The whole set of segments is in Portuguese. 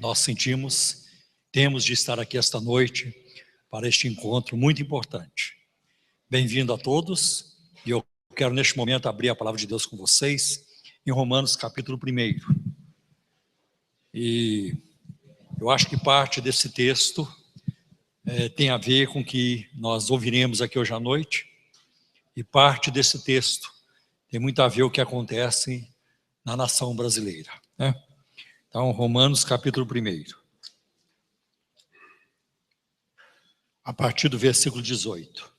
nós sentimos, temos de estar aqui esta noite para este encontro muito importante. Bem-vindo a todos, e eu quero neste momento abrir a palavra de Deus com vocês em Romanos capítulo 1. E eu acho que parte desse texto tem a ver com o que nós ouviremos aqui hoje à noite, e parte desse texto tem muito a ver com o que acontece na nação brasileira, né? Então, Romanos capítulo 1, a partir do versículo 18.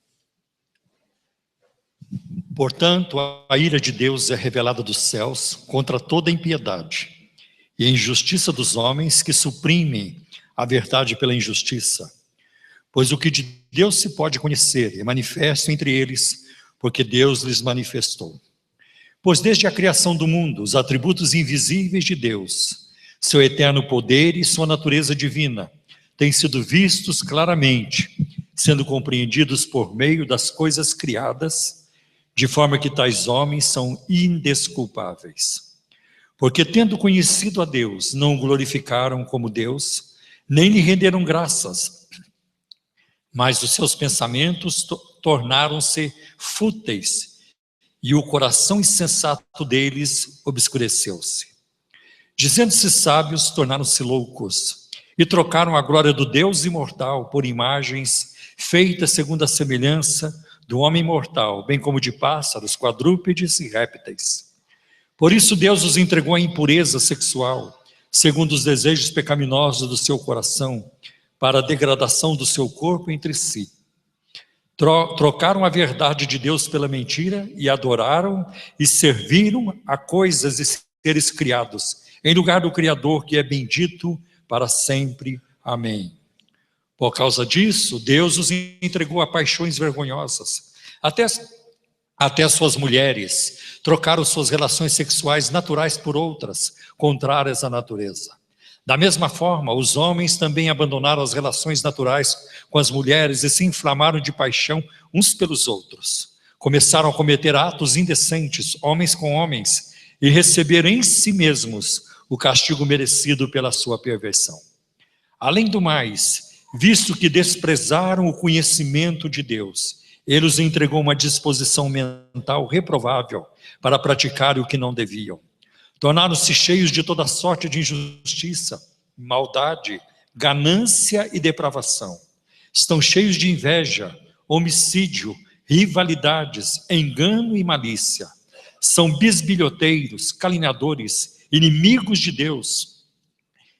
Portanto, a ira de Deus é revelada dos céus contra toda impiedade e a injustiça dos homens que suprimem a verdade pela injustiça. Pois o que de Deus se pode conhecer é manifesto entre eles, porque Deus lhes manifestou. Pois desde a criação do mundo, os atributos invisíveis de Deus, seu eterno poder e sua natureza divina, têm sido vistos claramente, sendo compreendidos por meio das coisas criadas, de forma que tais homens são indesculpáveis. Porque tendo conhecido a Deus, não o glorificaram como Deus, nem lhe renderam graças, mas os seus pensamentos tornaram-se fúteis, e o coração insensato deles obscureceu-se. Dizendo-se sábios, tornaram-se loucos, e trocaram a glória do Deus imortal por imagens feitas segundo a semelhança do homem mortal, bem como de pássaros, quadrúpedes e répteis. Por isso Deus os entregou à impureza sexual, segundo os desejos pecaminosos do seu coração, para a degradação do seu corpo entre si. Trocaram a verdade de Deus pela mentira e adoraram e serviram a coisas e seres criados, em lugar do Criador, que é bendito para sempre. Amém. Por causa disso, Deus os entregou a paixões vergonhosas. Até suas mulheres trocaram suas relações sexuais naturais por outras, contrárias à natureza. Da mesma forma, os homens também abandonaram as relações naturais com as mulheres e se inflamaram de paixão uns pelos outros. Começaram a cometer atos indecentes, homens com homens, e receberam em si mesmos o castigo merecido pela sua perversão. Além do mais, visto que desprezaram o conhecimento de Deus, Ele os entregou uma disposição mental reprovável para praticarem o que não deviam. Tornaram-se cheios de toda sorte de injustiça, maldade, ganância e depravação. Estão cheios de inveja, homicídio, rivalidades, engano e malícia. São bisbilhoteiros, caluniadores, inimigos de Deus,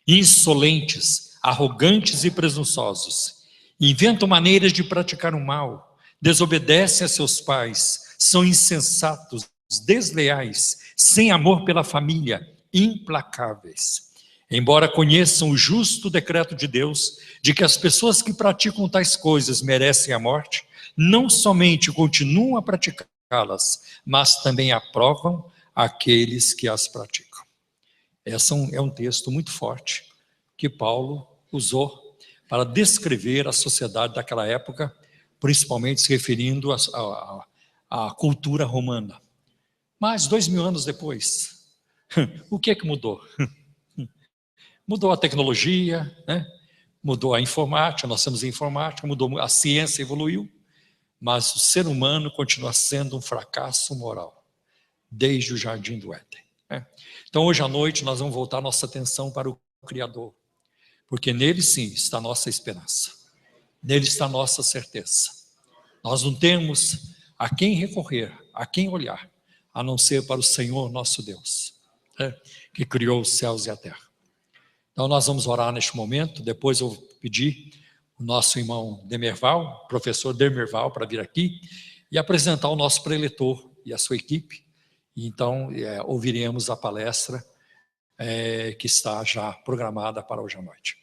insolentes, arrogantes e presunçosos. Inventam maneiras de praticar o mal, desobedecem a seus pais, são insensatos, desleais, sem amor pela família, implacáveis. Embora conheçam o justo decreto de Deus, de que as pessoas que praticam tais coisas merecem a morte, não somente continuam a praticá-las, mas também aprovam aqueles que as praticam. Esse é um texto muito forte que Paulo usou para descrever a sociedade daquela época, principalmente se referindo à cultura romana. Mas 2000 anos depois, o que é que mudou? Mudou a tecnologia, né? Mudou a informática, nós temos a informática, mudou, a ciência evoluiu, mas o ser humano continua sendo um fracasso moral, desde o Jardim do Éden, né? Então hoje à noite nós vamos voltar nossa atenção para o Criador, porque nele sim está a nossa esperança, nele está a nossa certeza. Nós não temos a quem recorrer, a quem olhar, a não ser para o Senhor nosso Deus, né, que criou os céus e a terra. Então nós vamos orar neste momento. Depois eu vou pedir o nosso irmão Demerval, professor Demerval, para vir aqui e apresentar o nosso preletor e a sua equipe. E então ouviremos a palestra que está já programada para hoje à noite.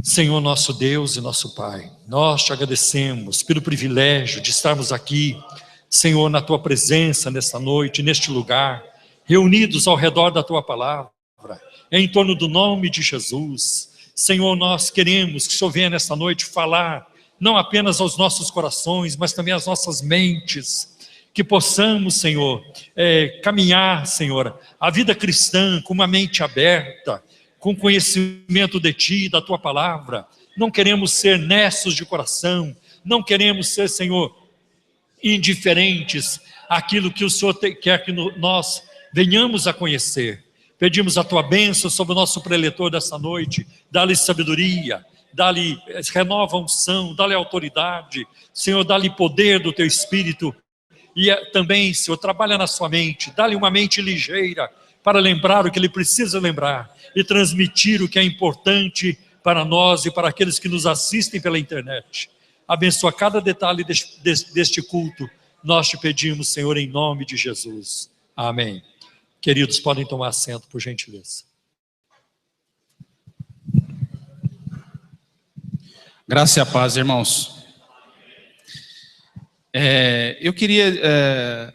Senhor nosso Deus e nosso Pai, nós te agradecemos pelo privilégio de estarmos aqui, Senhor, na Tua presença nesta noite, neste lugar, reunidos ao redor da Tua palavra, em torno do nome de Jesus. Senhor, nós queremos que o Senhor venha nesta noite falar, não apenas aos nossos corações, mas também às nossas mentes, que possamos, Senhor, caminhar, Senhor, a vida cristã com uma mente aberta, com conhecimento de Ti, da Tua palavra. Não queremos ser nessos de coração, não queremos ser, Senhor, indiferentes àquilo que o Senhor quer que nós venhamos a conhecer. Pedimos a Tua bênção sobre o nosso preletor dessa noite, dá-lhe sabedoria, dá-lhe, renova a unção, dá-lhe autoridade, Senhor, dá-lhe poder do Teu Espírito, e também, Senhor, trabalha na sua mente, dá-lhe uma mente ligeira, para lembrar o que ele precisa lembrar, e transmitir o que é importante para nós e para aqueles que nos assistem pela internet. Abençoa cada detalhe deste culto, nós te pedimos, Senhor, em nome de Jesus. Amém. Queridos, podem tomar assento, por gentileza. Graça e a paz, irmãos. Eu queria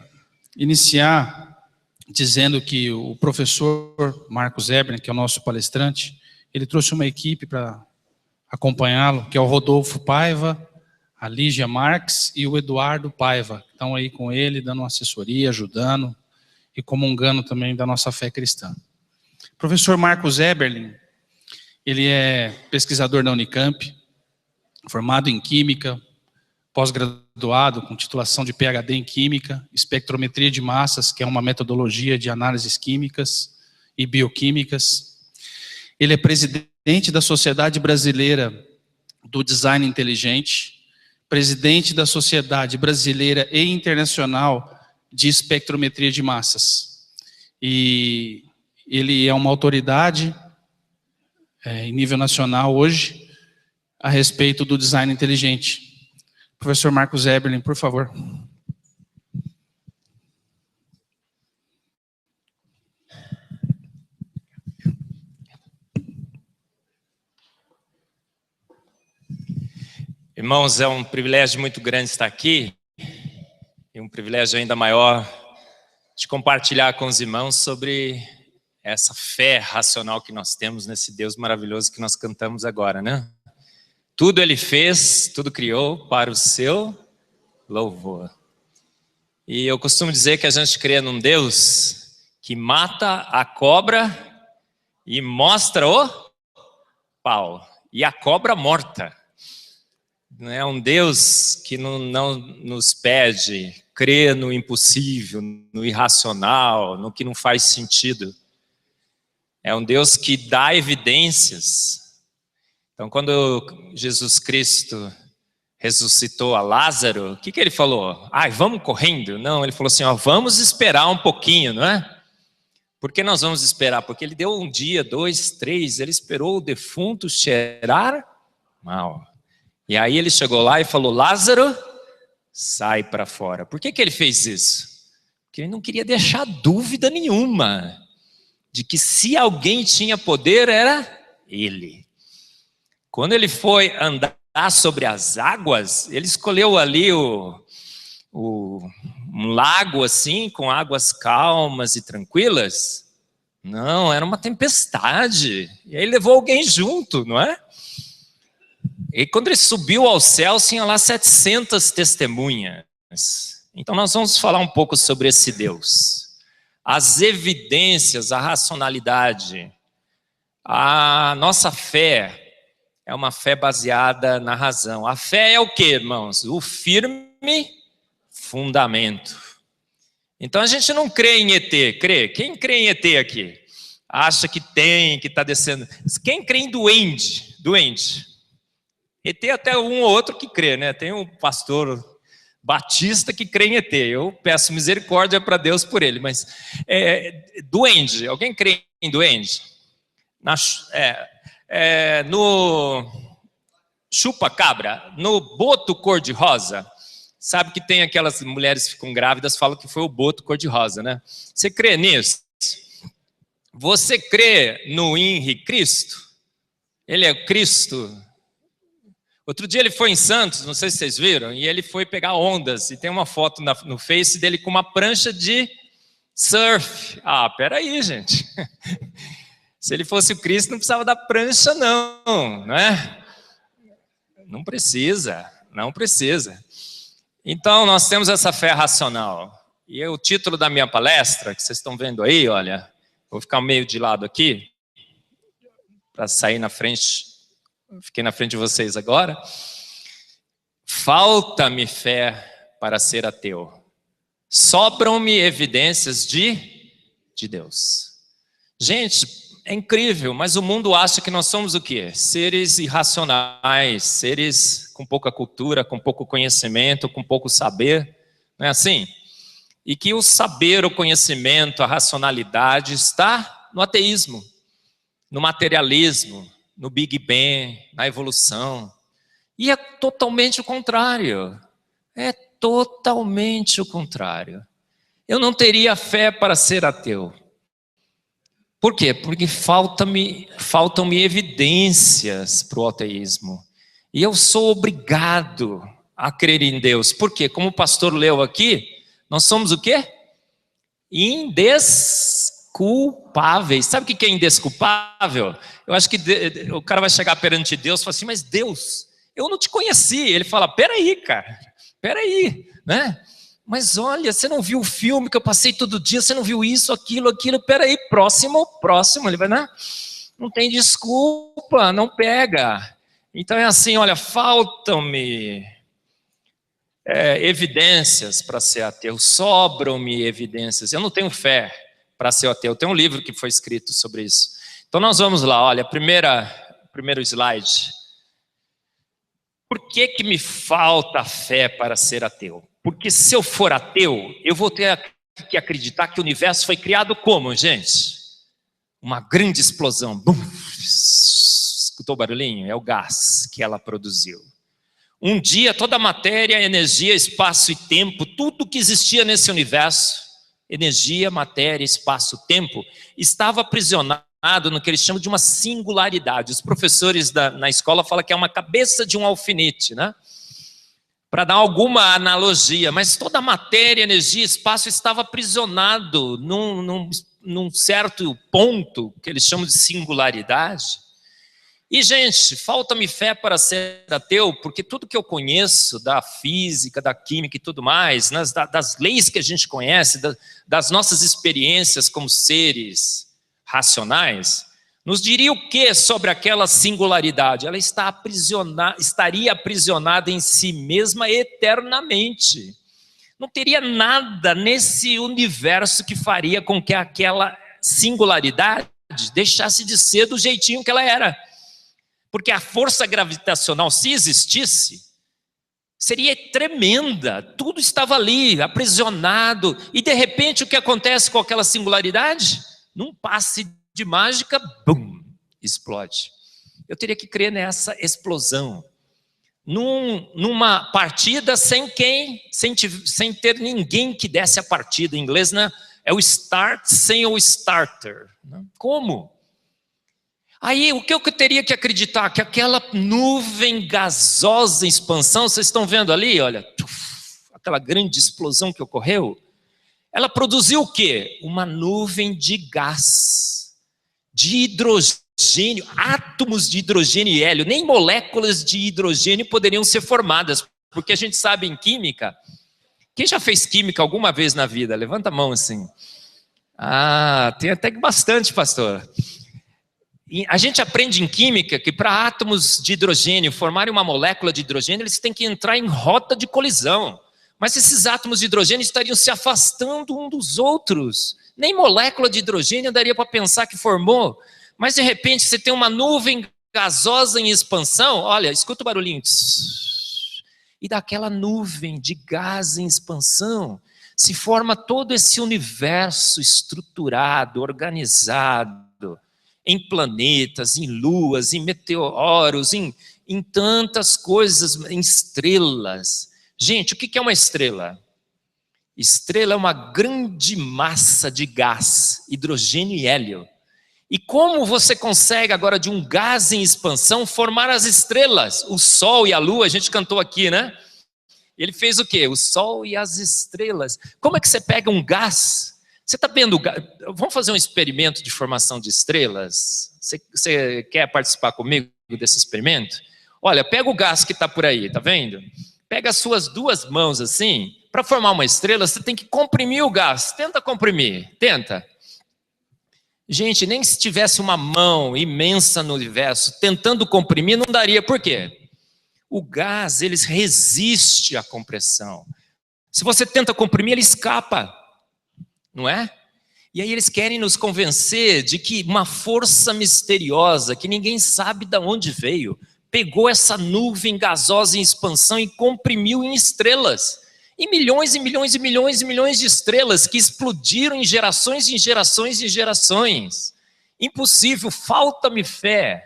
iniciar dizendo que o professor Marcos Eberlin, que é o nosso palestrante, ele trouxe uma equipe para acompanhá-lo, que é o Rodolfo Paiva, a Lígia Marques e o Eduardo Paiva, que estão aí com ele, dando uma assessoria, ajudando e comungando também da nossa fé cristã. O professor Marcos Eberlin, ele é pesquisador da Unicamp, formado em Química, pós-graduado com titulação de PhD em Química, espectrometria de massas, que é uma metodologia de análises químicas e bioquímicas. Ele é presidente da Sociedade Brasileira do Design Inteligente, presidente da Sociedade Brasileira e Internacional de Espectrometria de Massas. E ele é uma autoridade em nível nacional hoje a respeito do design inteligente. Professor Marcos Eberlin, por favor. Irmãos, é um privilégio muito grande estar aqui, e um privilégio ainda maior de compartilhar com os irmãos sobre essa fé racional que nós temos nesse Deus maravilhoso que nós cantamos agora, né? Tudo Ele fez, tudo criou para o seu louvor. E eu costumo dizer que a gente crê num Deus que mata a cobra e mostra o pau, e a cobra morta. Não é um Deus que não nos pede crer no impossível, no irracional, no que não faz sentido. É um Deus que dá evidências. Então, quando Jesus Cristo ressuscitou a Lázaro, o que ele falou? Vamos correndo? Não, ele falou assim, vamos esperar um pouquinho, não é? Por que nós vamos esperar? Porque ele deu 1 dia, 2, 3, ele esperou o defunto cheirar mal. E aí ele chegou lá e falou, Lázaro, sai para fora. Por que ele fez isso? Porque ele não queria deixar dúvida nenhuma de que se alguém tinha poder era ele. Quando ele foi andar sobre as águas, ele escolheu ali um lago assim, com águas calmas e tranquilas. Não, era uma tempestade. E aí levou alguém junto, não é? E quando ele subiu ao céu, tinha lá 700 testemunhas. Então nós vamos falar um pouco sobre esse Deus. As evidências, a racionalidade. A nossa fé é uma fé baseada na razão. A fé é o quê, irmãos? O firme fundamento. Então a gente não crê em ET, crê? Quem crê em ET aqui? Acha que tem, que está descendo. Quem crê em duende? Duende. ET até um ou outro que crê, né? Tem um pastor batista que crê em ET. Eu peço misericórdia para Deus por ele, mas duende. Alguém crê em duende? No chupa-cabra, no boto cor-de-rosa, sabe que tem aquelas mulheres que ficam grávidas, falam que foi o boto cor-de-rosa, né? Você crê nisso? Você crê no Henri Cristo? Ele é o Cristo. Outro dia ele foi em Santos, não sei se vocês viram, e ele foi pegar ondas, e tem uma foto no Face dele com uma prancha de surf. Peraí, gente. Se ele fosse o Cristo, não precisava da prancha, não é? Não precisa, não precisa. Então, nós temos essa fé racional. E o título da minha palestra, que vocês estão vendo aí, olha, vou ficar meio de lado aqui. para sair na frente, fiquei na frente de vocês agora. Falta-me fé para ser ateu. Sobram-me evidências de Deus. Gente, é incrível, mas o mundo acha que nós somos o quê? Seres irracionais, seres com pouca cultura, com pouco conhecimento, com pouco saber. Não é assim? E que o saber, o conhecimento, a racionalidade está no ateísmo, no materialismo, no Big Bang, na evolução. E é totalmente o contrário. É totalmente o contrário. Eu não teria fé para ser ateu. Por quê? Porque faltam-me evidências para o ateísmo. E eu sou obrigado a crer em Deus. Por quê? Como o pastor leu aqui, nós somos o quê? Indesculpáveis. Sabe o que é indesculpável? Eu acho que o cara vai chegar perante Deus e falar assim, mas Deus, eu não te conheci. Ele fala, peraí, cara, peraí, né? Mas olha, você não viu o filme que eu passei todo dia, você não viu isso, aquilo, peraí, próximo. Ele vai, né? Não tem desculpa, não pega. Então é assim, olha, faltam-me evidências para ser ateu, sobram-me evidências. Eu não tenho fé para ser ateu. Tem um livro que foi escrito sobre isso. Então nós vamos lá, olha, primeiro slide. Por que me falta fé para ser ateu? Porque se eu for ateu, eu vou ter que acreditar que o universo foi criado como, gente? Uma grande explosão. Bum! Escutou o barulhinho? É o gás que ela produziu. Um dia toda a matéria, energia, espaço e tempo, tudo que existia nesse universo, energia, matéria, espaço, tempo, estava aprisionado no que eles chamam de uma singularidade. Os professores na escola falam que é uma cabeça de um alfinete, né? Para dar alguma analogia, mas toda a matéria, energia, espaço estava aprisionado num certo ponto que eles chamam de singularidade. E, gente, falta-me fé para ser ateu, porque tudo que eu conheço da física, da química e tudo mais, das leis que a gente conhece, das nossas experiências como seres racionais, nos diria o que sobre aquela singularidade? Ela estaria aprisionada em si mesma eternamente. Não teria nada nesse universo que faria com que aquela singularidade deixasse de ser do jeitinho que ela era. Porque a força gravitacional, se existisse, seria tremenda. Tudo estava ali, aprisionado. E de repente o que acontece com aquela singularidade? Num passe de mágica, bum, explode. Eu teria que crer nessa explosão. Numa partida sem ter ninguém que desse a partida. Em inglês, né? É o start sem o starter. Como? Aí, o que eu teria que acreditar? Que aquela nuvem gasosa em expansão, vocês estão vendo ali, olha, aquela grande explosão que ocorreu, ela produziu o quê? Uma nuvem de gás, de hidrogênio, átomos de hidrogênio e hélio, nem moléculas de hidrogênio poderiam ser formadas, porque a gente sabe em química, quem já fez química alguma vez na vida? Levanta a mão assim. Ah, tem até que bastante, pastor. A gente aprende em química que para átomos de hidrogênio formarem uma molécula de hidrogênio, eles têm que entrar em rota de colisão. Mas esses átomos de hidrogênio estariam se afastando um dos outros. Nem molécula de hidrogênio daria para pensar que formou. Mas de repente você tem uma nuvem gasosa em expansão. Olha, escuta o barulhinho. E daquela nuvem de gás em expansão se forma todo esse universo estruturado, organizado, em planetas, em luas, em meteoros, em tantas coisas, em estrelas. Gente, o que é uma estrela? Estrela é uma grande massa de gás, hidrogênio e hélio. E como você consegue agora de um gás em expansão formar as estrelas? O Sol e a Lua, a gente cantou aqui, né? Ele fez o quê? O Sol e as estrelas. Como é que você pega um gás? Você está vendo, vamos fazer um experimento de formação de estrelas? Você quer participar comigo desse experimento? Olha, pega o gás que está por aí, tá vendo? Pega as suas duas mãos assim, para formar uma estrela, você tem que comprimir o gás. Tenta comprimir, tenta. Gente, nem se tivesse uma mão imensa no universo tentando comprimir, não daria. Por quê? O gás, ele resiste à compressão. Se você tenta comprimir, ele escapa, não é? E aí eles querem nos convencer de que uma força misteriosa, que ninguém sabe de onde veio, pegou essa nuvem gasosa em expansão e comprimiu em estrelas. E milhões e milhões e milhões e milhões de estrelas que explodiram em gerações e gerações e gerações. Impossível, falta-me fé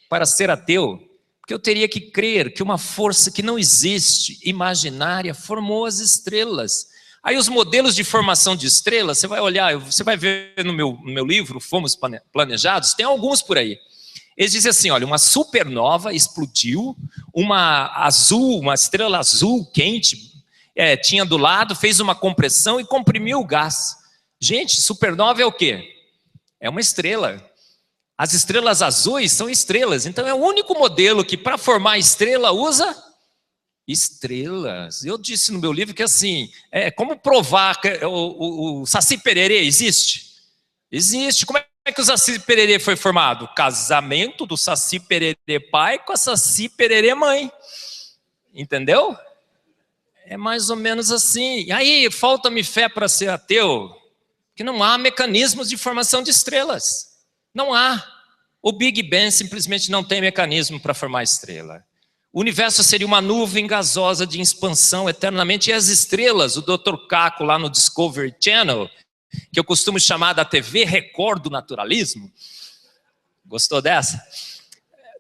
para ser ateu, porque eu teria que crer que uma força que não existe, imaginária, formou as estrelas. Aí os modelos de formação de estrelas, você vai olhar, você vai ver no meu livro, Fomos Planejados, tem alguns por aí. Eles dizem assim, olha, uma supernova explodiu, uma estrela azul quente, tinha do lado, fez uma compressão e comprimiu o gás. Gente, supernova é o quê? É uma estrela. As estrelas azuis são estrelas, então é o único modelo que para formar estrela usa estrelas. Eu disse no meu livro que assim, como provar que o Saci Pererê existe? Existe. Como é que o Saci Pererê foi formado? Casamento do Saci Pererê pai com a Saci Pererê mãe. Entendeu? É mais ou menos assim. E aí, falta-me fé para ser ateu, que não há mecanismos de formação de estrelas. Não há. O Big Bang simplesmente não tem mecanismo para formar estrela. O universo seria uma nuvem gasosa de expansão eternamente. E as estrelas, o Dr. Caco lá no Discovery Channel, que eu costumo chamar da TV Record do naturalismo. Gostou dessa?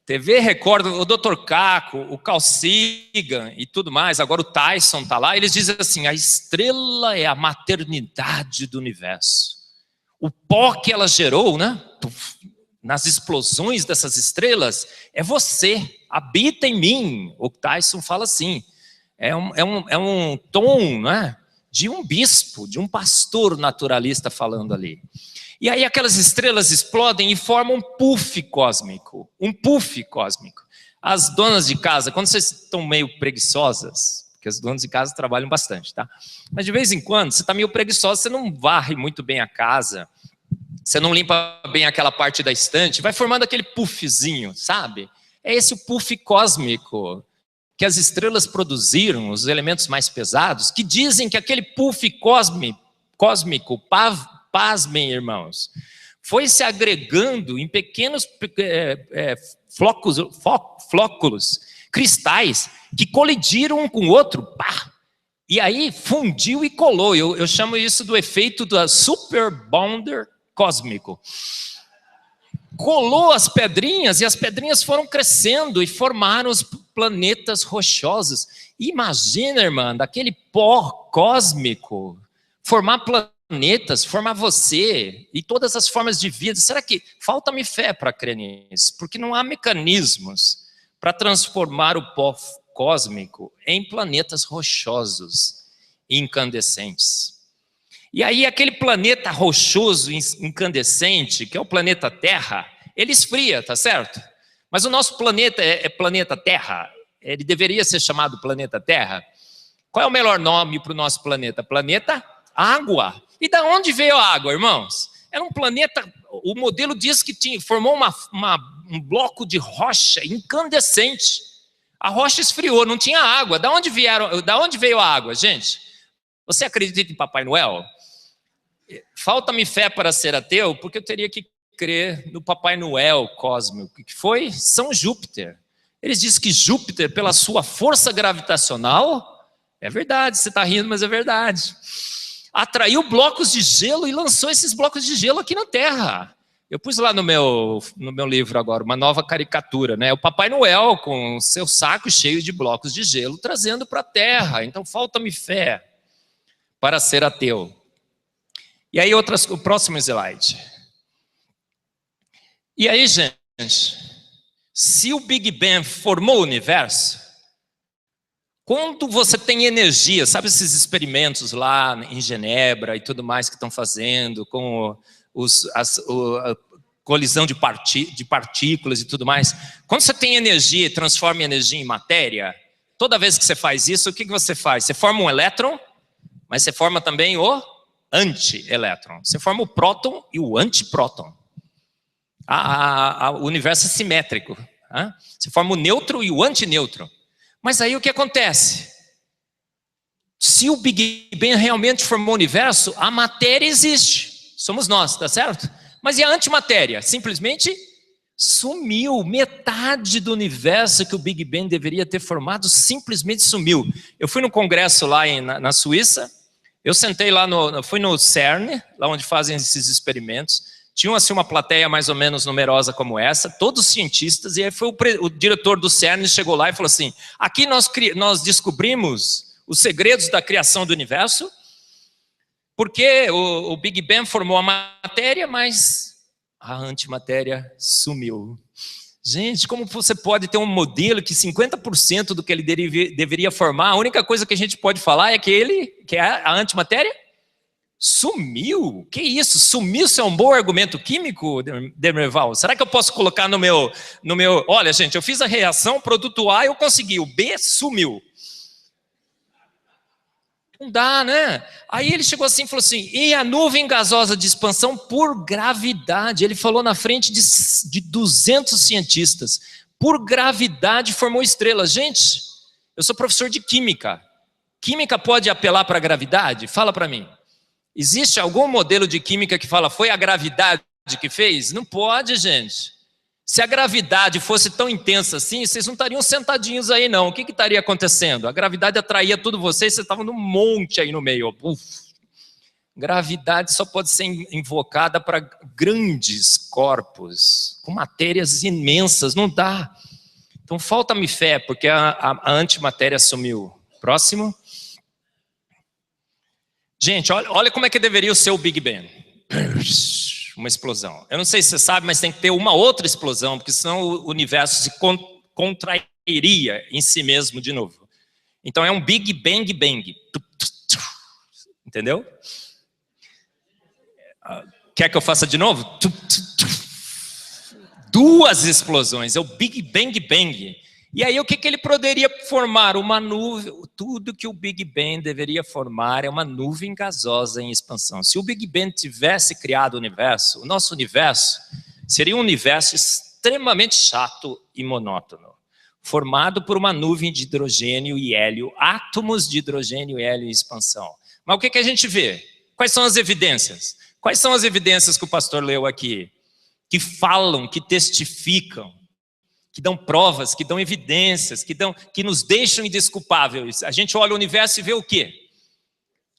TV Record, o Dr. Caco, o Carl Sagan e tudo mais, agora o Tyson está lá, eles dizem assim, a estrela é a maternidade do universo. O pó que ela gerou, né, nas explosões dessas estrelas, é você, habita em mim. O Tyson fala assim, é um tom, né, de um bispo, de um pastor naturalista falando ali. E aí aquelas estrelas explodem e formam um puff cósmico. Um puff cósmico. As donas de casa, quando vocês estão meio preguiçosas, porque as donas de casa trabalham bastante, tá? Mas de vez em quando, você está meio preguiçosa, você não varre muito bem a casa, você não limpa bem aquela parte da estante, vai formando aquele puffzinho, sabe? É esse o puff cósmico que as estrelas produziram, os elementos mais pesados, que dizem que aquele puff cósmico, pasmem, foi se agregando em pequenos flóculos, cristais, que colidiram um com o outro, pá, e aí fundiu e colou. Eu chamo isso do efeito da super bonder cósmico. Colou as pedrinhas, e as pedrinhas foram crescendo e formaram os planetas rochosos. Imagina, irmã, daquele pó cósmico, formar planetas, formar você e todas as formas de vida. Será que falta-me fé para crer nisso? Porque não há mecanismos para transformar o pó cósmico em planetas rochosos e incandescentes. E aí aquele planeta rochoso, incandescente, que é o planeta Terra, ele esfria, tá certo? Mas o nosso planeta é planeta Terra, ele deveria ser chamado planeta Terra. Qual é o melhor nome para o nosso planeta? Planeta Água. E da onde veio a água, irmãos? Era um planeta, o modelo diz que formou um bloco de rocha incandescente. A rocha esfriou, não tinha água. Da onde veio a água, gente? Você acredita em Papai Noel? Falta-me fé para ser ateu, porque eu teria que crer no Papai Noel cósmico, que foi São Júpiter. Eles dizem que Júpiter, pela sua força gravitacional, é verdade, você está rindo, mas é verdade, atraiu blocos de gelo e lançou esses blocos de gelo aqui na Terra. Eu pus lá no meu livro agora, uma nova caricatura, né? O Papai Noel com seu saco cheio de blocos de gelo, trazendo para a Terra. Então, falta-me fé para ser ateu. E aí, o próximo slide. E aí, gente, se o Big Bang formou o universo, quando você tem energia, sabe esses experimentos lá em Genebra e tudo mais que estão fazendo, com a colisão de partículas e tudo mais, quando você tem energia e transforma energia em matéria, toda vez que você faz isso, o que você faz? Você forma um elétron, mas você forma também o antielétron. Você forma o próton e o antipróton. O universo é simétrico. Você forma o nêutron e o antinêutron. Mas aí o que acontece? Se o Big Bang realmente formou o universo, a matéria existe. Somos nós, tá certo? Mas e a antimatéria? Simplesmente sumiu. Metade do universo que o Big Bang deveria ter formado simplesmente sumiu. Eu fui no congresso lá na Suíça. Eu sentei lá, fui no CERN, lá onde fazem esses experimentos. Tinha assim uma plateia mais ou menos numerosa como essa, todos cientistas, e aí foi o diretor do CERN chegou lá e falou assim: aqui nós descobrimos os segredos da criação do universo, porque o Big Bang formou a matéria, mas a antimatéria sumiu. Gente, como você pode ter um modelo que 50% do que ele deveria formar, a única coisa que a gente pode falar é que a antimatéria sumiu? Que isso? Sumiu? Isso é um bom argumento químico, Demerval? Será que eu posso colocar no meu... Olha, gente, eu fiz a reação, produto A eu consegui, o B sumiu. Não dá, né? Aí ele chegou assim e falou assim: e a nuvem gasosa de expansão por gravidade? Ele falou na frente de 200 cientistas. Por gravidade formou estrelas. Gente, eu sou professor de química. Química pode apelar para a gravidade? Fala para mim. Existe algum modelo de química que fala foi a gravidade que fez? Não pode, gente. Se a gravidade fosse tão intensa assim, vocês não estariam sentadinhos aí não. O que estaria acontecendo? A gravidade atraía tudo vocês estavam num monte aí no meio. Uf. Gravidade só pode ser invocada para grandes corpos, com matérias imensas, não dá. Então falta-me fé, porque a antimatéria sumiu. Próximo. Gente, olha como é que deveria ser o Big Bang. Uma explosão. Eu não sei se você sabe, mas tem que ter uma outra explosão, porque senão o universo se contrairia em si mesmo de novo. Então é um Big Bang Bang. Entendeu? Quer que eu faça de novo? Duas explosões, é o Big Bang Bang. E aí o que ele poderia formar? Uma nuvem, tudo que o Big Bang deveria formar é uma nuvem gasosa em expansão. Se o Big Bang tivesse criado o universo, o nosso universo seria um universo extremamente chato e monótono, formado por uma nuvem de hidrogênio e hélio, átomos de hidrogênio e hélio em expansão. Mas o que a gente vê? Quais são as evidências? Quais são as evidências que o pastor leu aqui? Que falam, que testificam, que dão provas, que dão evidências, que nos deixam indesculpáveis. A gente olha o universo e vê o quê?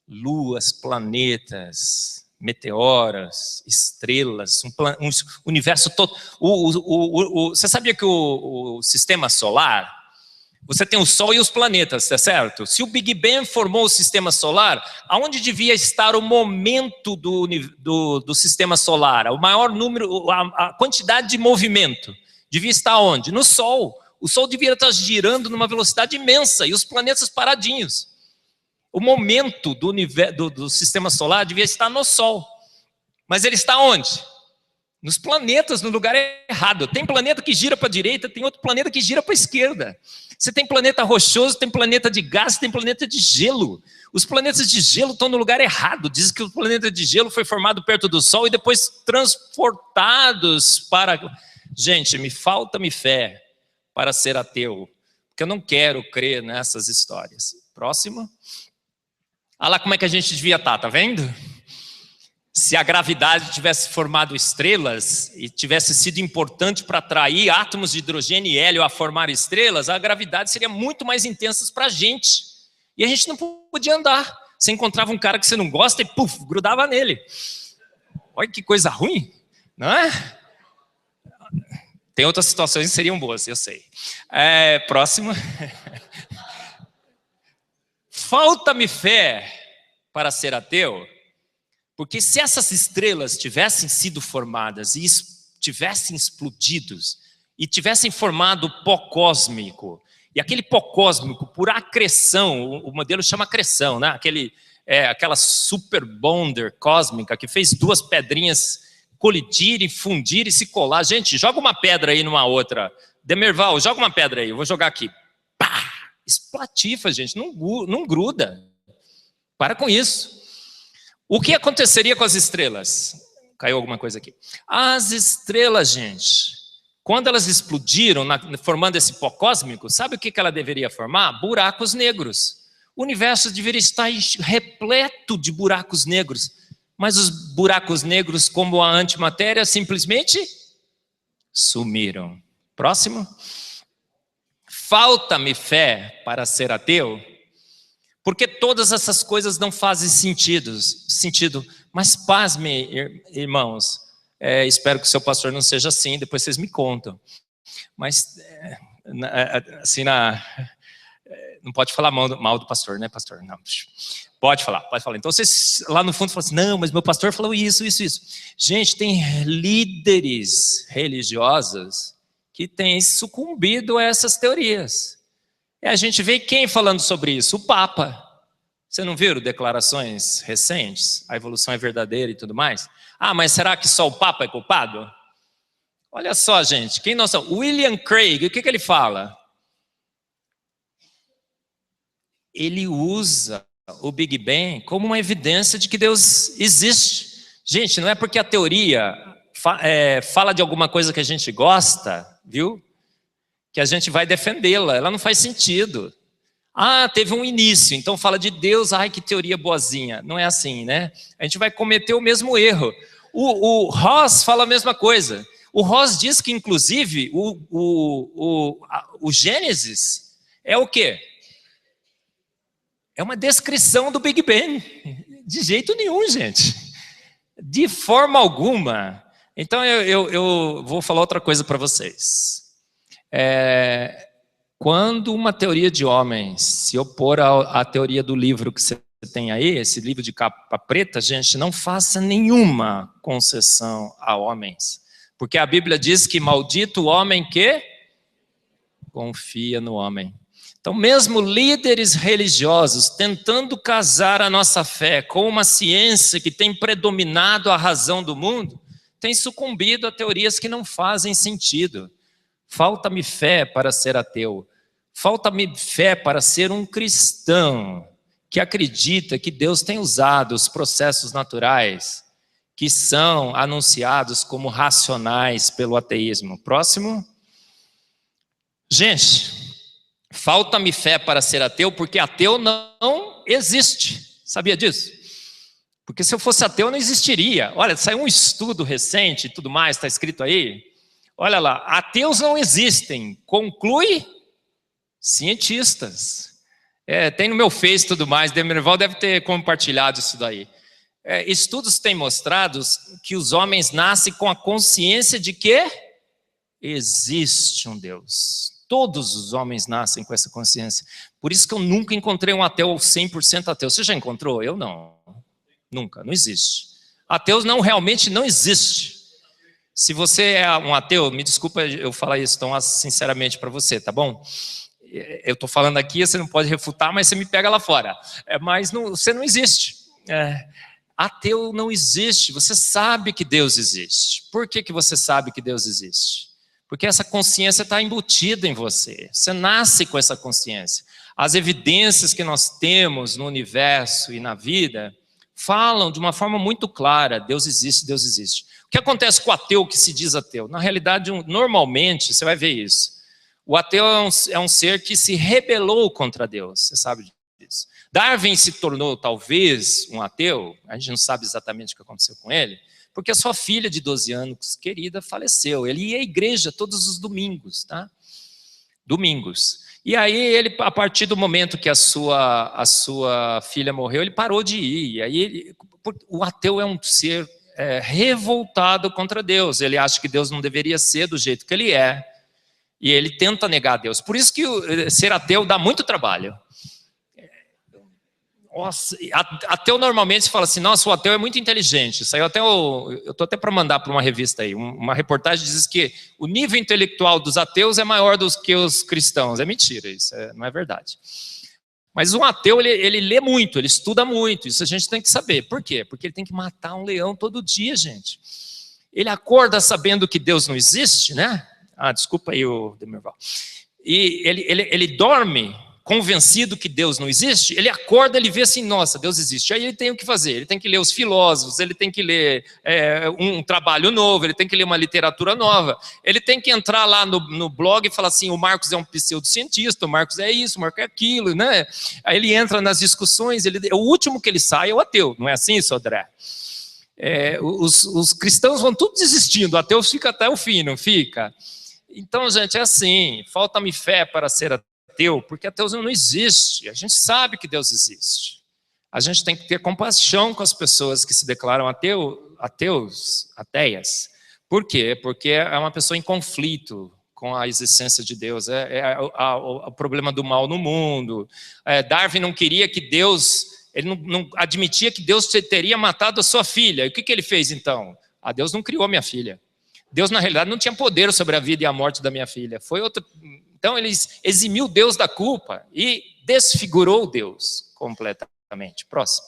Luas, planetas, meteoros, estrelas, um universo todo. Você sabia que o sistema solar, você tem o Sol e os planetas, tá certo? Se o Big Bang formou o sistema solar, aonde devia estar o momento do sistema solar? O maior número, a quantidade de movimento. Devia estar onde? No Sol. O Sol devia estar girando numa velocidade imensa e os planetas paradinhos. O momento do sistema solar devia estar no Sol. Mas ele está onde? Nos planetas, no lugar errado. Tem planeta que gira para a direita, tem outro planeta que gira para a esquerda. Você tem planeta rochoso, tem planeta de gás, tem planeta de gelo. Os planetas de gelo estão no lugar errado. Diz que o planeta de gelo foi formado perto do Sol e depois transportados para... Gente, falta-me fé para ser ateu, porque eu não quero crer nessas histórias. Próximo. Olha lá como é que a gente devia estar, tá vendo? Se a gravidade tivesse formado estrelas e tivesse sido importante para atrair átomos de hidrogênio e hélio a formar estrelas, a gravidade seria muito mais intensa para a gente. E a gente não podia andar. Você encontrava um cara que você não gosta e, puf, grudava nele. Olha que coisa ruim, não é? Tem outras situações que seriam boas, eu sei. Próximo. Falta-me fé para ser ateu, porque se essas estrelas tivessem sido formadas e tivessem explodidos e tivessem formado pó cósmico, e aquele pó cósmico, por acreção, o modelo chama acreção, né? Aquela super bonder cósmica que fez duas pedrinhas colidir e fundir e se colar. Gente, joga uma pedra aí numa outra. Demerval, joga uma pedra aí, eu vou jogar aqui. Pá! Esplatifa, gente, não gruda. Para com isso. O que aconteceria com as estrelas? Caiu alguma coisa aqui. As estrelas, gente, quando elas explodiram, formando esse pó cósmico, sabe o que ela deveria formar? Buracos negros. O universo deveria estar repleto de buracos negros. Mas os buracos negros, como a antimatéria, simplesmente sumiram. Próximo. Falta-me fé para ser ateu, porque todas essas coisas não fazem sentido. Mas pasme, irmãos, espero que o seu pastor não seja assim, depois vocês me contam. Mas, assim, não pode falar mal do pastor, né, pastor? Não, pode falar. Então vocês lá no fundo falam assim, não, mas meu pastor falou isso. Gente, tem líderes religiosos que têm sucumbido a essas teorias. E a gente vê quem falando sobre isso? O Papa. Você não viram declarações recentes? A evolução é verdadeira e tudo mais? Ah, mas será que só o Papa é culpado? Olha só, gente, quem nós somos? William Craig, o que ele fala? Ele usa o Big Bang como uma evidência de que Deus existe. Gente, não é porque a teoria fala de alguma coisa que a gente gosta, viu? Que a gente vai defendê-la, ela não faz sentido. Ah, teve um início, então fala de Deus, ai que teoria boazinha. Não é assim, né? A gente vai cometer o mesmo erro. O Ross fala a mesma coisa. O Ross diz que, inclusive, o Gênesis é o quê? É uma descrição do Big Bang. De jeito nenhum, gente. De forma alguma. Então, eu vou falar outra coisa para vocês. Quando uma teoria de homens se opor à teoria do livro que você tem aí, esse livro de capa preta, gente, não faça nenhuma concessão a homens. Porque a Bíblia diz que maldito o homem que confia no homem. Então, mesmo líderes religiosos tentando casar a nossa fé com uma ciência que tem predominado a razão do mundo, têm sucumbido a teorias que não fazem sentido. Falta-me fé para ser ateu. Falta-me fé para ser um cristão que acredita que Deus tem usado os processos naturais que são anunciados como racionais pelo ateísmo. Próximo. Gente, falta-me fé para ser ateu, porque ateu não existe. Sabia disso? Porque se eu fosse ateu, eu não existiria. Olha, saiu um estudo recente e tudo mais, está escrito aí. Olha lá, ateus não existem, conclui cientistas. Tem no meu Face e tudo mais, Demerval deve ter compartilhado isso daí. Estudos têm mostrado que os homens nascem com a consciência de que existe um Deus. Todos os homens nascem com essa consciência. Por isso que eu nunca encontrei um ateu 100% ateu. Você já encontrou? Eu não. Nunca, não existe. Ateus realmente não existe. Se você é um ateu, me desculpa eu falar isso tão sinceramente para você, tá bom? Eu estou falando aqui, você não pode refutar, mas você me pega lá fora. Mas você não existe. Ateu não existe. Você sabe que Deus existe. Por que você sabe que Deus existe? Porque essa consciência está embutida em você. Você nasce com essa consciência. As evidências que nós temos no universo e na vida falam de uma forma muito clara: Deus existe, Deus existe. O que acontece com o ateu que se diz ateu? Na realidade, normalmente, você vai ver isso. O ateu é um ser que se rebelou contra Deus, você sabe disso. Darwin se tornou, talvez, um ateu, a gente não sabe exatamente o que aconteceu com ele, porque a sua filha de 12 anos, querida, faleceu. Ele ia à igreja todos os domingos, tá? Domingos. E aí, ele, a partir do momento que a sua filha morreu, ele parou de ir. E aí, o ateu é um ser revoltado contra Deus. Ele acha que Deus não deveria ser do jeito que ele é. E ele tenta negar Deus. Por isso que ser ateu dá muito trabalho. Nossa, ateu normalmente se fala assim, nossa, o ateu é muito inteligente. Saiu até eu estou até para mandar para uma revista aí, uma reportagem diz que o nível intelectual dos ateus é maior do que os cristãos. É mentira, isso não é verdade. Mas um ateu, ele lê muito, ele estuda muito, isso a gente tem que saber. Por quê? Porque ele tem que matar um leão todo dia, gente. Ele acorda sabendo que Deus não existe, né? Desculpa aí o Demerval. E ele dorme convencido que Deus não existe, ele acorda, ele vê assim, nossa, Deus existe. Aí ele tem o que fazer, ele tem que ler os filósofos, ele tem que ler um trabalho novo, ele tem que ler uma literatura nova, ele tem que entrar lá no blog e falar assim, o Marcos é um pseudocientista, o Marcos é isso, o Marcos é aquilo, né? Aí ele entra nas discussões, o último que ele sai é o ateu, não é assim, Sodré? Os cristãos vão tudo desistindo, o ateu fica até o fim, não fica? Então, gente, é assim, falta-me fé para ser ateu, porque ateu não existe, a gente sabe que Deus existe. A gente tem que ter compaixão com as pessoas que se declaram ateias. Por quê? Porque é uma pessoa em conflito com a existência de Deus, o problema do mal no mundo. Darwin não queria que Deus, ele não admitia que Deus teria matado a sua filha. E o que ele fez então? Deus não criou a minha filha. Deus, na realidade, não tinha poder sobre a vida e a morte da minha filha. Então, ele eximiu Deus da culpa e desfigurou Deus completamente. Próximo.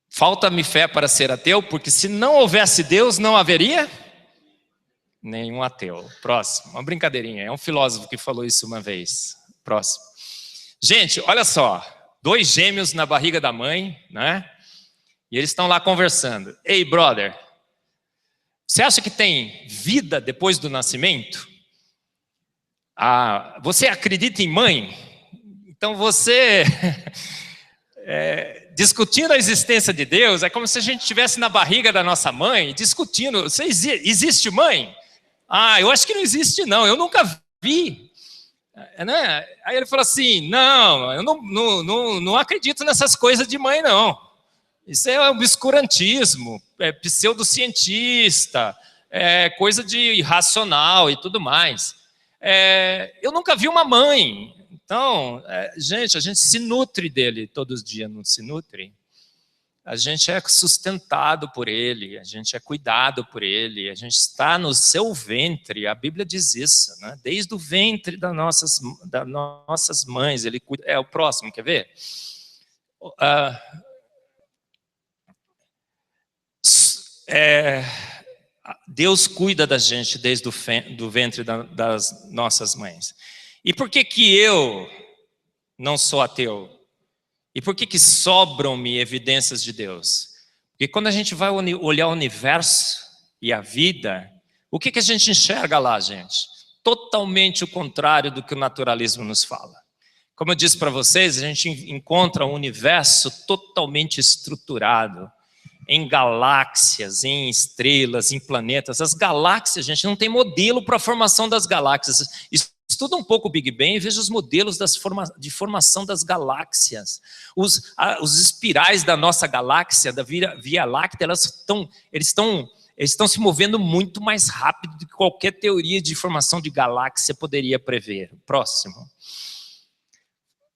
Falta-me fé para ser ateu, porque se não houvesse Deus, não haveria nenhum ateu. Próximo. Uma brincadeirinha. É um filósofo que falou isso uma vez. Próximo. Gente, olha só. 2 gêmeos na barriga da mãe, né? E eles estão lá conversando. Ei, brother, você acha que tem vida depois do nascimento? Você acredita em mãe? Então você, discutindo a existência de Deus, é como se a gente estivesse na barriga da nossa mãe, discutindo, existe mãe? Eu acho que não existe não, eu nunca vi. Né? Aí ele falou assim, não, eu não acredito nessas coisas de mãe não. Isso é obscurantismo, pseudocientista, coisa de irracional e tudo mais. Eu nunca vi uma mãe. Então, gente, a gente se nutre dele todos os dias, não se nutre? A gente é sustentado por ele, a gente é cuidado por ele, a gente está no seu ventre, a Bíblia diz isso, né? Desde o ventre das nossas mães, ele cuida. O próximo, quer ver? Deus cuida da gente desde do ventre das nossas mães. E por que eu não sou ateu? E por que sobram-me evidências de Deus? Porque quando a gente vai olhar o universo e a vida, o que a gente enxerga lá, gente? Totalmente o contrário do que o naturalismo nos fala. Como eu disse para vocês, a gente encontra um universo totalmente estruturado, em galáxias, em estrelas, em planetas. As galáxias, gente, não tem modelo para a formação das galáxias. Estuda um pouco o Big Bang e veja os modelos de formação das galáxias. Os espirais da nossa galáxia, da Via Láctea, eles estão se movendo muito mais rápido do que qualquer teoria de formação de galáxia poderia prever. Próximo.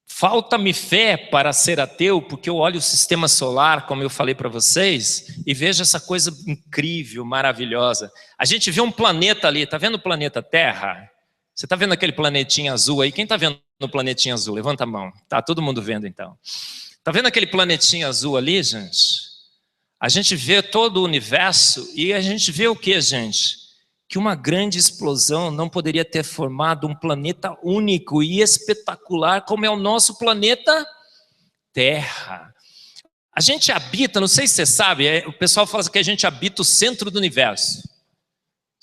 Falta-me fé para ser ateu, porque eu olho o sistema solar, como eu falei para vocês, e vejo essa coisa incrível, maravilhosa. A gente vê um planeta ali, está vendo o planeta Terra? Você está vendo aquele planetinha azul aí? Quem está vendo o planetinha azul? Levanta a mão. Tá todo mundo vendo então. Está vendo aquele planetinha azul ali, gente? A gente vê todo o universo e a gente vê o que, gente? Que uma grande explosão não poderia ter formado um planeta único e espetacular como é o nosso planeta Terra. A gente habita, não sei se você sabe, o pessoal fala que a gente habita o centro do universo.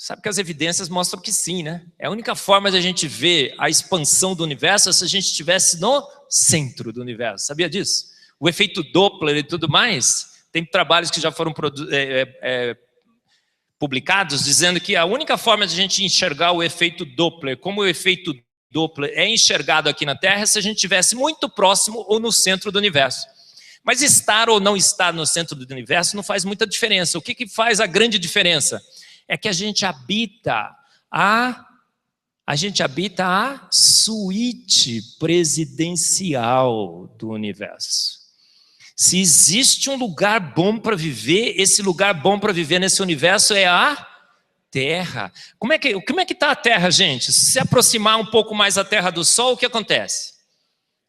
Sabe que as evidências mostram que sim, né? É a única forma de a gente ver a expansão do universo é se a gente estivesse no centro do universo. Sabia disso? O efeito Doppler e tudo mais, tem trabalhos que já foram publicados dizendo que a única forma de a gente enxergar o efeito Doppler, como o efeito Doppler é enxergado aqui na Terra, é se a gente estivesse muito próximo ou no centro do universo. Mas estar ou não estar no centro do universo não faz muita diferença. O que faz a grande diferença? É que a gente habita a suíte presidencial do universo. Se existe um lugar bom para viver, esse lugar bom para viver nesse universo é a Terra. Como é que está a Terra, gente? Se se aproximar um pouco mais a Terra do Sol, o que acontece?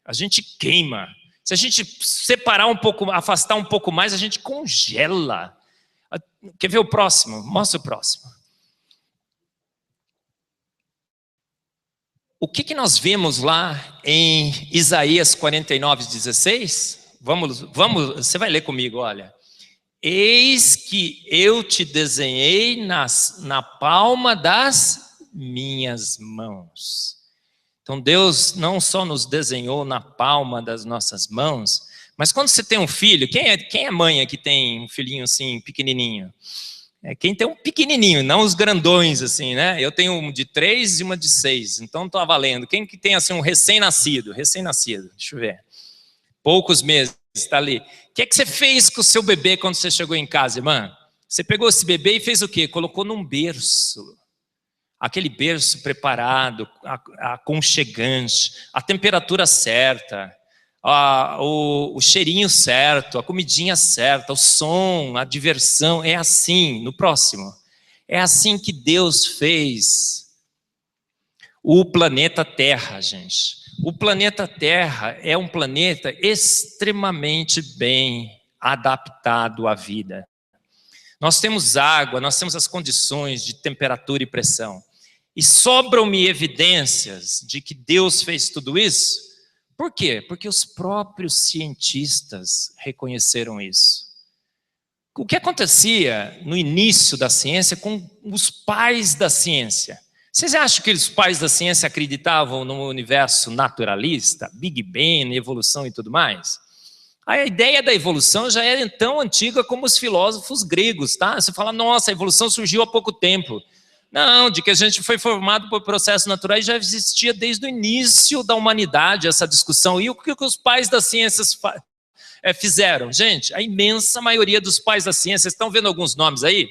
A gente queima. Se a gente separar um pouco, afastar um pouco mais, a gente congela. Quer ver o próximo? Mostra o próximo. o que nós vemos lá em Isaías 49:16? Vamos, você vai ler comigo, olha. Eis que eu te desenhei na palma das minhas mãos. Então Deus não só nos desenhou na palma das nossas mãos, mas quando você tem um filho, quem é mãe que tem um filhinho assim, pequenininho? É quem tem um pequenininho, não os grandões assim, né? Eu tenho um de 3 e uma de 6, então estou valendo. Quem que tem assim um recém-nascido, deixa eu ver, poucos meses, está ali. O que é que você fez com o seu bebê quando você chegou em casa, irmã? Você pegou esse bebê e fez o quê? Colocou num berço. Aquele berço preparado, aconchegante, a temperatura certa, o cheirinho certo, a comidinha certa, o som, a diversão. É assim, no próximo. É assim que Deus fez o planeta Terra, gente. O planeta Terra é um planeta extremamente bem adaptado à vida. Nós temos água, nós temos as condições de temperatura e pressão. E sobram-me evidências de que Deus fez tudo isso. Por quê? Porque os próprios cientistas reconheceram isso. O que acontecia no início da ciência com os pais da ciência? Vocês acham que os pais da ciência acreditavam no universo naturalista, Big Bang, evolução e tudo mais? A ideia da evolução já era tão antiga como os filósofos gregos, tá? Você fala, nossa, a evolução surgiu há pouco tempo. Não, de que a gente foi formado por processos naturais já existia desde o início da humanidade essa discussão. E o que os pais das ciências fizeram? Gente, a imensa maioria dos pais da ciência, vocês estão vendo alguns nomes aí?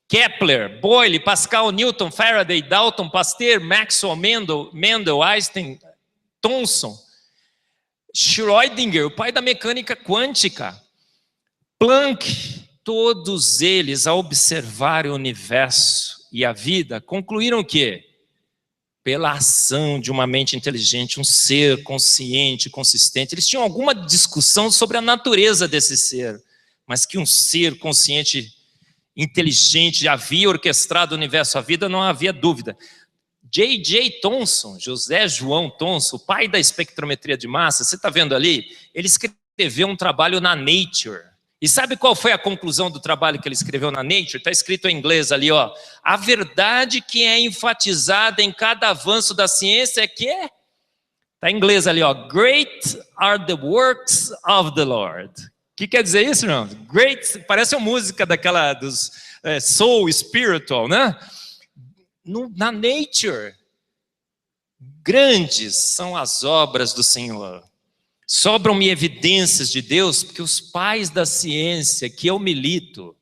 Kepler, Boyle, Pascal, Newton, Faraday, Dalton, Pasteur, Maxwell, Mendel, Einstein, Thomson, Schrödinger, o pai da mecânica quântica, Planck, todos eles, ao observar o universo e a vida, concluíram o quê? Pela ação de uma mente inteligente, um ser consciente, consistente. Eles tinham alguma discussão sobre a natureza desse ser, mas que um ser consciente, inteligente, havia orquestrado o universo, a vida, não havia dúvida. J.J. Thomson, José João Thomson, o pai da espectrometria de massa, você está vendo ali? Ele escreveu um trabalho na Nature. E sabe qual foi a conclusão do trabalho que ele escreveu na Nature? Está escrito em inglês ali, ó. A verdade que é enfatizada em cada avanço da ciência é que está em inglês ali, ó. Great are the works of the Lord. O que quer dizer isso, irmão? Great, parece uma música daquela dos soul spiritual, né? Na Nature, grandes são as obras do Senhor. Sobram-me evidências de Deus, porque os pais da ciência que eu milito,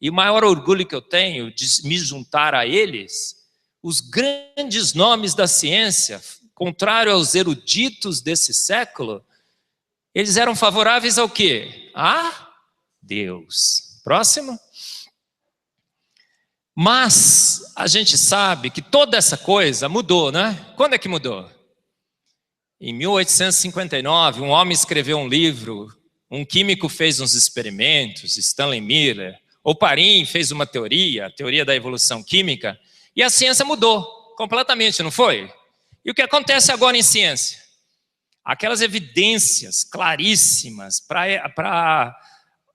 e o maior orgulho que eu tenho de me juntar a eles, os grandes nomes da ciência, contrário aos eruditos desse século, eles eram favoráveis ao quê? A Deus. Próximo. Mas a gente sabe que toda essa coisa mudou, né? Quando é que mudou? Em 1859, um homem escreveu um livro, um químico fez uns experimentos, Stanley Miller, Oparin fez uma teoria, a teoria da evolução química, e a ciência mudou completamente, não foi? E o que acontece agora em ciência? Aquelas evidências claríssimas para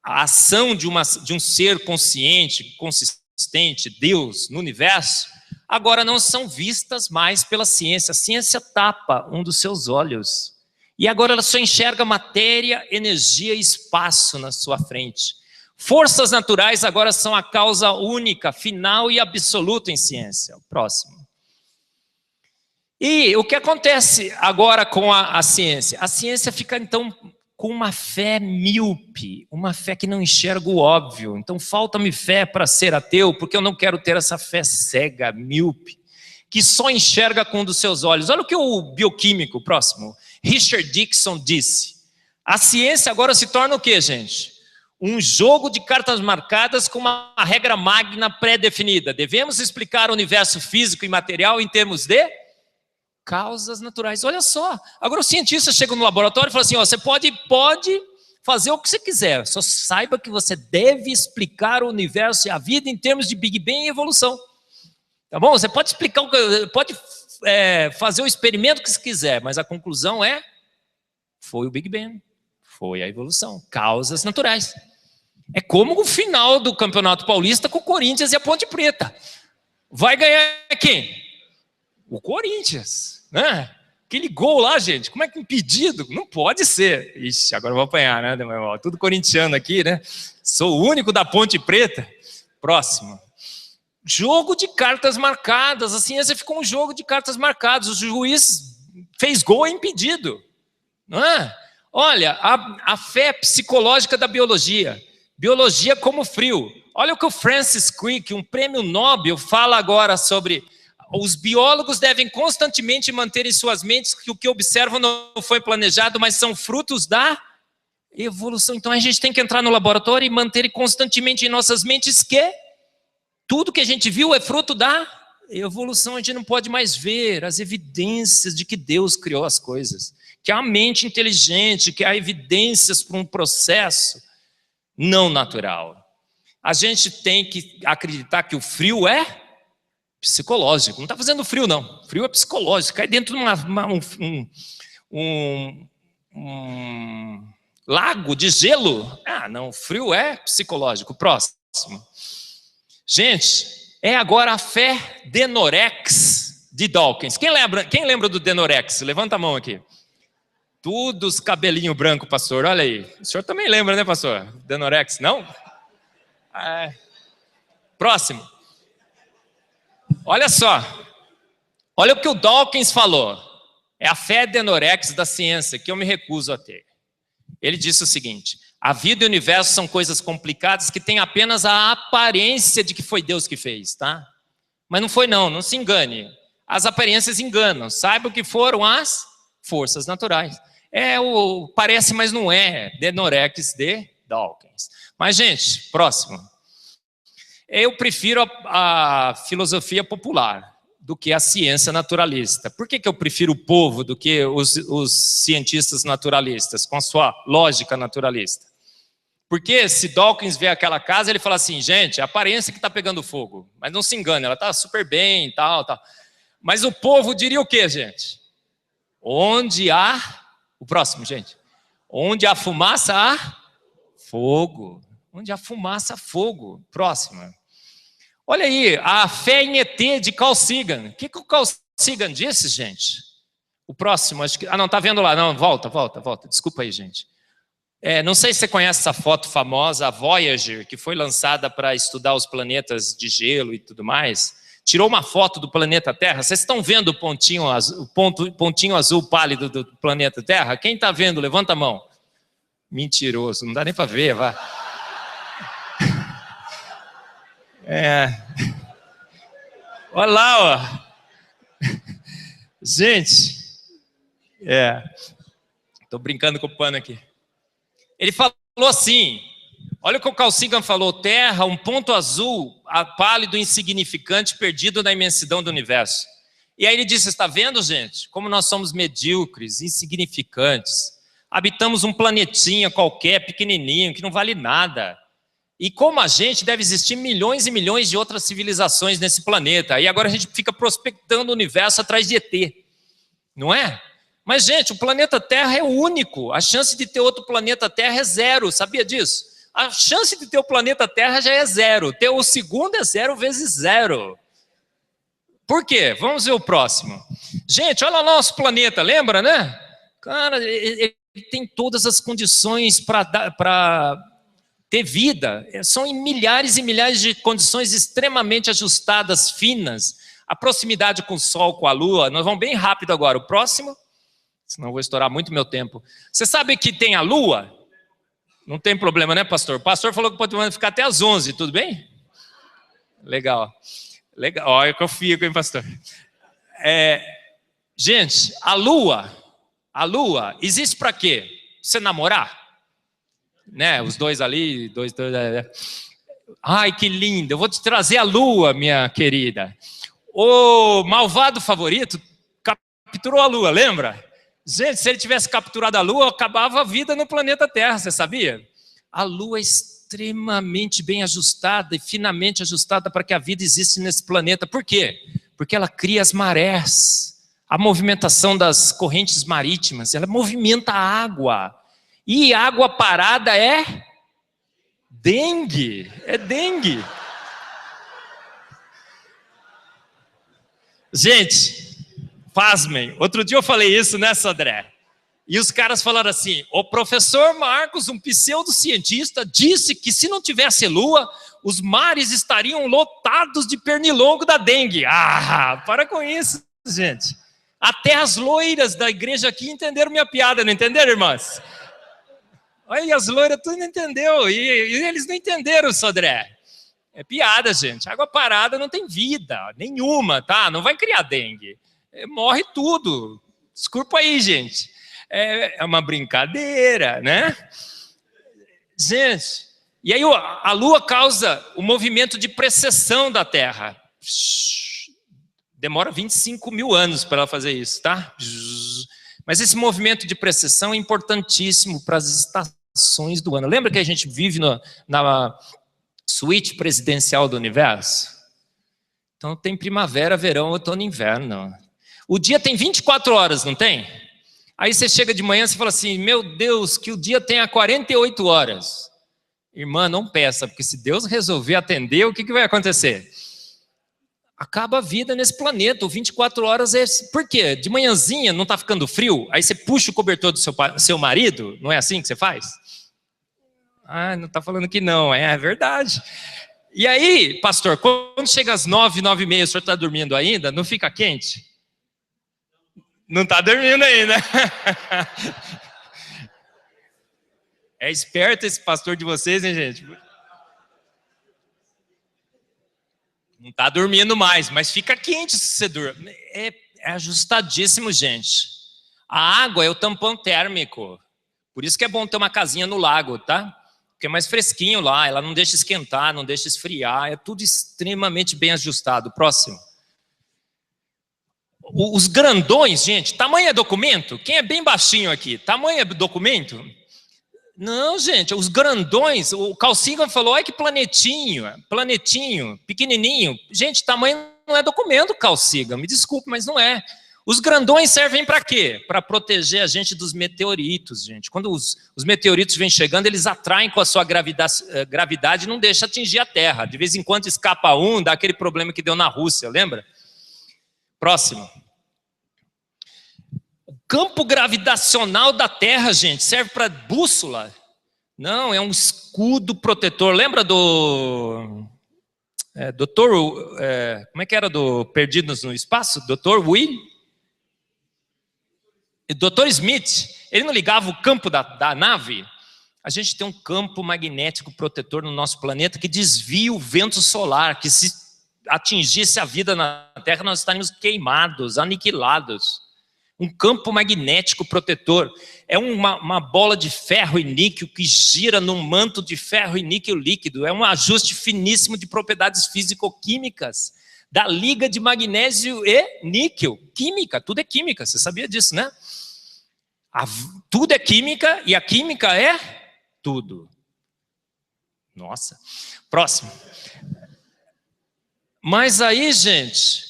a ação de um ser consciente, consistente, Deus, no universo, agora não são vistas mais pela ciência. A ciência tapa um dos seus olhos. E agora ela só enxerga matéria, energia e espaço na sua frente. Forças naturais agora são a causa única, final e absoluta em ciência. O próximo. E o que acontece agora com a ciência? A ciência fica então com uma fé míope, uma fé que não enxerga o óbvio. Então falta-me fé para ser ateu, porque eu não quero ter essa fé cega, míope, que só enxerga com um dos seus olhos. Olha o que o bioquímico, próximo, Richard Dixon disse. A ciência agora se torna o quê, gente? Um jogo de cartas marcadas com uma regra magna pré-definida. Devemos explicar o universo físico e material em termos de causas naturais. Olha só, agora os cientistas chegam no laboratório e falam assim, ó, você pode fazer o que você quiser, só saiba que você deve explicar o universo e a vida em termos de Big Bang e evolução. Tá bom? Você pode explicar, pode fazer o experimento que se quiser, mas a conclusão foi o Big Bang, foi a evolução, causas naturais. É como o final do Campeonato Paulista com o Corinthians e a Ponte Preta. Vai ganhar quem? O Corinthians, né? Aquele gol lá, gente, como é que impedido? Não pode ser. Ixi, agora eu vou apanhar, né? Tudo corintiano aqui, né? Sou o único da Ponte Preta. Próximo. Jogo de cartas marcadas. A ciência ficou um jogo de cartas marcadas. O juiz fez gol, é impedido. Não é? Olha, a fé psicológica da biologia. Biologia como frio. Olha o que o Francis Crick, um prêmio Nobel, fala agora sobre... Os biólogos devem constantemente manter em suas mentes que o que observam não foi planejado, mas são frutos da evolução. Então a gente tem que entrar no laboratório e manter constantemente em nossas mentes que tudo que a gente viu é fruto da evolução. A gente não pode mais ver as evidências de que Deus criou as coisas, que há uma mente inteligente, que há evidências para um processo não natural. A gente tem que acreditar que o frio é psicológico. Não está fazendo frio, não. Frio é psicológico. Cai dentro de um lago de gelo. Ah, não. Frio é psicológico. Próximo. Gente, é agora a fé Denorex de Dawkins. Quem lembra do Denorex? Levanta a mão aqui. Tudo os cabelinho branco, pastor. Olha aí. O senhor também lembra, né, pastor? Denorex, não? Próximo. Olha só, olha o que o Dawkins falou. É a fé Denorex da ciência, que eu me recuso a ter. Ele disse o seguinte: a vida e o universo são coisas complicadas que têm apenas a aparência de que foi Deus que fez, tá? Mas não foi não se engane. As aparências enganam. Saiba o que foram as forças naturais. Parece, mas não é. Denorex de Dawkins. Mas, gente, próximo. Eu prefiro a filosofia popular do que a ciência naturalista. Por que eu prefiro o povo do que os cientistas naturalistas, com a sua lógica naturalista? Porque se Dawkins vê aquela casa, ele fala assim, gente, a aparência que está pegando fogo. Mas não se engane, ela está super bem e tal. Mas o povo diria o quê, gente? Onde há... O próximo, gente. Onde há fumaça, há fogo. Onde há fumaça, há fogo. Próximo. Olha aí, a fé em ET de Carl Sagan. O que o Carl Sagan disse, gente? O próximo, acho que... não, tá vendo lá. Não, volta. Desculpa aí, gente. Não sei se você conhece essa foto famosa, a Voyager, que foi lançada para estudar os planetas de gelo e tudo mais. Tirou uma foto do planeta Terra. Vocês estão vendo o pontinho azul pálido do planeta Terra? Quem está vendo? Levanta a mão. Mentiroso, não dá nem para ver, vai. Olha lá, ó. Gente, tô brincando com o pano aqui. Ele falou assim, olha o que o Carl Sagan falou: Terra, um ponto azul, pálido, insignificante, perdido na imensidão do universo. E aí ele disse, está vendo, gente, como nós somos medíocres, insignificantes, habitamos um planetinha qualquer, pequenininho, que não vale nada. E como a gente, deve existir milhões e milhões de outras civilizações nesse planeta. E agora a gente fica prospectando o universo atrás de ET. Não é? Mas, gente, o planeta Terra é o único. A chance de ter outro planeta Terra é zero. Sabia disso? A chance de ter o planeta Terra já é zero. Ter o segundo é 0 vezes 0. Por quê? Vamos ver o próximo. Gente, olha o nosso planeta, lembra, né? Cara, ele tem todas as condições para ter vida. São em milhares e milhares de condições extremamente ajustadas, finas. A proximidade com o Sol, com a Lua. Nós vamos bem rápido agora. O próximo, senão eu vou estourar muito meu tempo. Você sabe que tem a Lua? Não tem problema, né, pastor? O pastor falou que pode ficar até às 11, tudo bem? Legal. Legal. Olha que eu fico, hein, pastor? Gente, a Lua existe para quê? Você namorar? Né, os dois ali, dois. Ai, que lindo, eu vou te trazer a Lua, minha querida. O malvado favorito capturou a Lua, lembra? Gente, se ele tivesse capturado a Lua, acabava a vida no planeta Terra, você sabia? A Lua é extremamente bem ajustada e finamente ajustada para que a vida exista nesse planeta. Por quê? Porque ela cria as marés, a movimentação das correntes marítimas, ela movimenta a água. E água parada é dengue, Gente, pasmem, outro dia eu falei isso, né, Sodré? E os caras falaram assim, o professor Marcos, um pseudocientista, disse que se não tivesse lua, os mares estariam lotados de pernilongo da dengue. Ah, para com isso, gente. Até as loiras da igreja aqui entenderam minha piada, não entenderam, irmãs? Olha, as loiras tudo não entendeu, e eles não entenderam, Sodré. É piada, gente. Água parada não tem vida nenhuma, tá? Não vai criar dengue. Morre tudo. Desculpa aí, gente. É uma brincadeira, né? Gente, e aí a Lua causa o movimento de precessão da Terra. Demora 25 mil anos para ela fazer isso, tá? Mas esse movimento de precessão é importantíssimo para as estações do ano. Lembra que a gente vive na suíte presidencial do universo? Então tem primavera, verão, outono e inverno. O dia tem 24 horas, não tem? Aí você chega de manhã e fala assim, meu Deus, que o dia tenha 48 horas. Irmã, não peça, porque se Deus resolver atender, o que vai acontecer? Acaba a vida nesse planeta, o 24 horas é... Por quê? De manhãzinha não está ficando frio? Aí você puxa o cobertor do seu marido? Não é assim que você faz? Ah, não está falando que não, é verdade. E aí, pastor, quando chega às 9, 9h30, o senhor está dormindo ainda? Não fica quente? Não está dormindo ainda. É esperto esse pastor de vocês, hein, gente? Não está dormindo mais, mas fica quente se você dorme. É ajustadíssimo, gente. A água é o tampão térmico. Por isso que é bom ter uma casinha no lago, tá? Porque é mais fresquinho lá, ela não deixa esquentar, não deixa esfriar, é tudo extremamente bem ajustado. Próximo. Os grandões, gente, tamanho é documento? Quem é bem baixinho aqui? Tamanho é documento? Não, gente, os grandões, o Carl Sagan falou, olha que planetinho, pequenininho. Gente, tamanho não é documento, Carl Sagan, me desculpe, mas não é. Os grandões servem para quê? Para proteger a gente dos meteoritos, gente. Quando os meteoritos vêm chegando, eles atraem com a sua gravidade e não deixam atingir a Terra. De vez em quando escapa um, dá aquele problema que deu na Rússia, lembra? Próximo. O campo gravitacional da Terra, gente, serve para bússola? Não, é um escudo protetor. Lembra do... como é que era do Perdidos no Espaço? Dr. Dr. Smith, ele não ligava o campo da nave? A gente tem um campo magnético protetor no nosso planeta que desvia o vento solar, que se atingisse a vida na Terra, nós estaríamos queimados, aniquilados. Um campo magnético protetor. É uma bola de ferro e níquel que gira num manto de ferro e níquel líquido. É um ajuste finíssimo de propriedades físico-químicas da liga de magnésio e níquel. Química, tudo é química, você sabia disso, né? Tudo é química e a química é tudo. Nossa. Próximo. Mas aí, gente,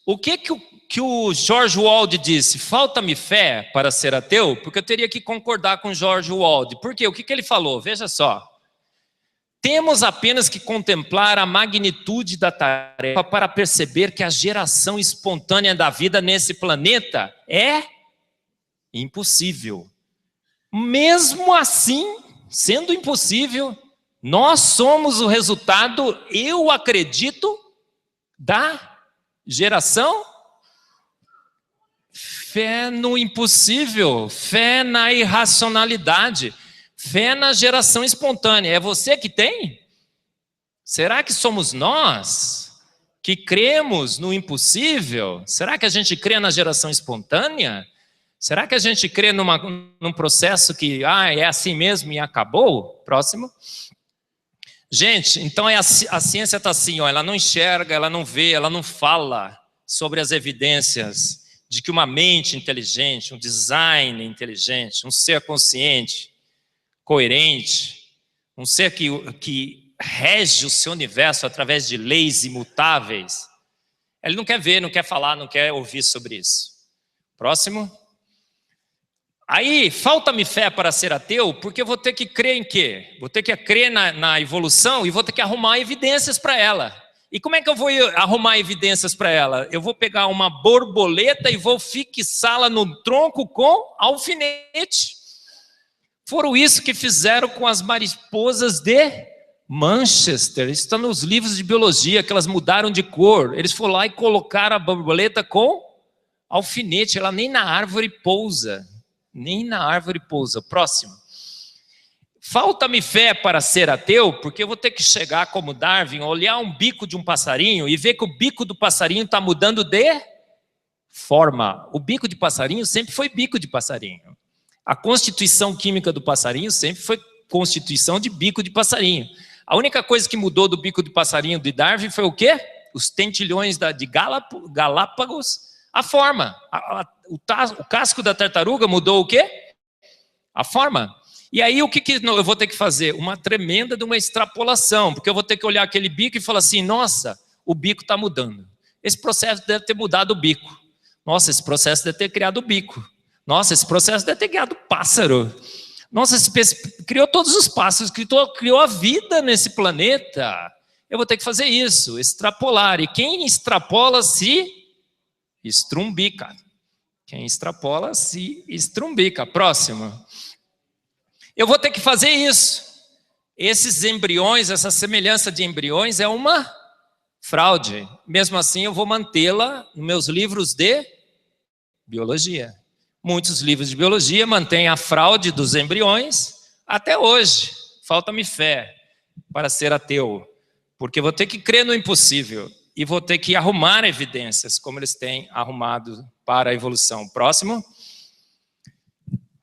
o que o George Wald disse? Falta-me fé para ser ateu? Porque eu teria que concordar com George Wald. Por quê? O que ele falou? Veja só. Temos apenas que contemplar a magnitude da tarefa para perceber que a geração espontânea da vida nesse planeta é impossível. Mesmo assim, sendo impossível, nós somos o resultado, eu acredito, da geração. Fé no impossível, fé na irracionalidade, fé na geração espontânea. É você que tem? Será que somos nós que cremos no impossível? Será que a gente crê na geração espontânea? Será que a gente crê num processo que é assim mesmo e acabou? Próximo. Gente, então a ciência está assim, ela não enxerga, ela não vê, ela não fala sobre as evidências de que uma mente inteligente, um design inteligente, um ser consciente, coerente, um ser que rege o seu universo através de leis imutáveis, Ele não quer ver, não quer falar, não quer ouvir sobre isso. Próximo. Aí, falta-me fé para ser ateu, porque eu vou ter que crer em quê? Vou ter que crer na evolução e vou ter que arrumar evidências para ela. E como é que eu vou arrumar evidências para ela? Eu vou pegar uma borboleta e vou fixá-la no tronco com alfinete. Foram isso que fizeram com as mariposas de Manchester. Isso está nos livros de biologia, que elas mudaram de cor. Eles foram lá e colocaram a borboleta com alfinete. Ela nem na árvore pousa. Nem na árvore pousa. Próximo. Falta-me fé para ser ateu, porque eu vou ter que chegar como Darwin, olhar um bico de um passarinho e ver que o bico do passarinho está mudando de forma. O bico de passarinho sempre foi bico de passarinho. A constituição química do passarinho sempre foi constituição de bico de passarinho. A única coisa que mudou do bico de passarinho de Darwin foi o quê? Os tentilhões de Galápagos, a forma. O casco da tartaruga mudou o quê? A forma. E aí o que eu vou ter que fazer? Uma tremenda de uma extrapolação, porque eu vou ter que olhar aquele bico e falar assim, nossa, o bico está mudando. Esse processo deve ter mudado o bico. Nossa, esse processo deve ter criado o bico. Nossa, esse processo deve ter criado pássaro. Nossa, criou todos os pássaros, criou a vida nesse planeta. Eu vou ter que fazer isso, extrapolar. E quem extrapola se estrumbica. Quem extrapola se estrumbica. Próximo. Eu vou ter que fazer isso. Esses embriões, essa semelhança de embriões é uma fraude. Mesmo assim, eu vou mantê-la nos meus livros de biologia. Muitos livros de biologia mantêm a fraude dos embriões até hoje. Falta-me fé para ser ateu, porque vou ter que crer no impossível e vou ter que arrumar evidências, como eles têm arrumado para a evolução. Próximo.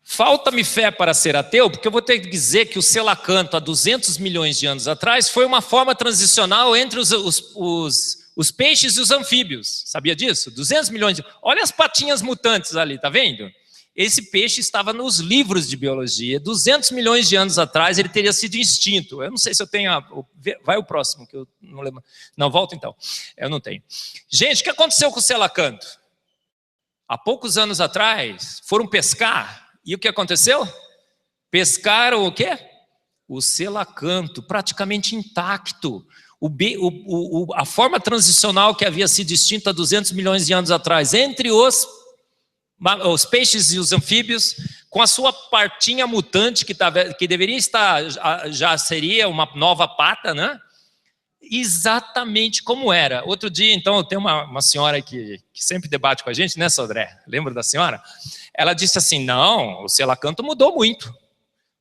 Falta-me fé para ser ateu, porque eu vou ter que dizer que o selacanto, há 200 milhões de anos atrás, foi uma forma transicional entre os peixes e os anfíbios. Sabia disso? 200 milhões de... Olha as patinhas mutantes ali, tá vendo? Esse peixe estava nos livros de biologia. 200 milhões de anos atrás, ele teria sido extinto. Eu não sei se eu tenho... Vai o próximo, que eu não lembro. Não, volta então. Eu não tenho. Gente, o que aconteceu com o selacanto? Há poucos anos atrás, foram pescar. E o que aconteceu? Pescaram o quê? O selacanto, praticamente intacto. A forma transicional que havia sido extinta há 200 milhões de anos atrás, entre os peixes e os anfíbios, com a sua partinha mutante, que deveria estar, já seria uma nova pata, né? Exatamente como era. Outro dia, então, tem uma senhora que sempre debate com a gente, né, Sodré? Lembra da senhora? Ela disse assim, não, o selacanto mudou muito.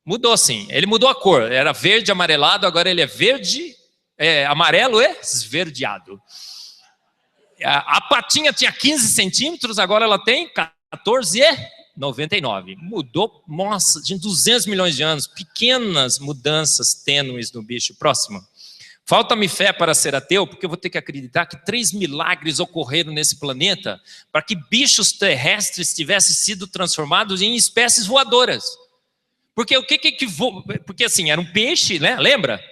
Mudou sim, ele mudou a cor. Era verde amarelado, agora ele é verde, amarelo e esverdeado. A patinha tinha 15 centímetros, agora ela tem 14,99. Mudou, nossa, de 200 milhões de anos. Pequenas mudanças tênues no bicho. Próximo. Falta-me fé para ser ateu, porque eu vou ter que acreditar que 3 milagres ocorreram nesse planeta para que bichos terrestres tivessem sido transformados em espécies voadoras. Porque porque assim, era um peixe, né? Lembra?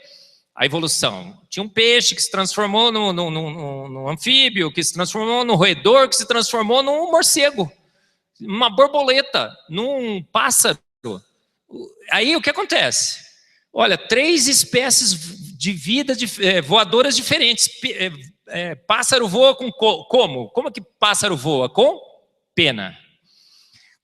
A evolução. Tinha um peixe que se transformou num anfíbio, que se transformou num roedor, que se transformou num morcego, uma borboleta, num pássaro. Aí o que acontece? Olha, 3 espécies de vida voadoras diferentes. Pássaro voa com como? Como que pássaro voa? Com pena.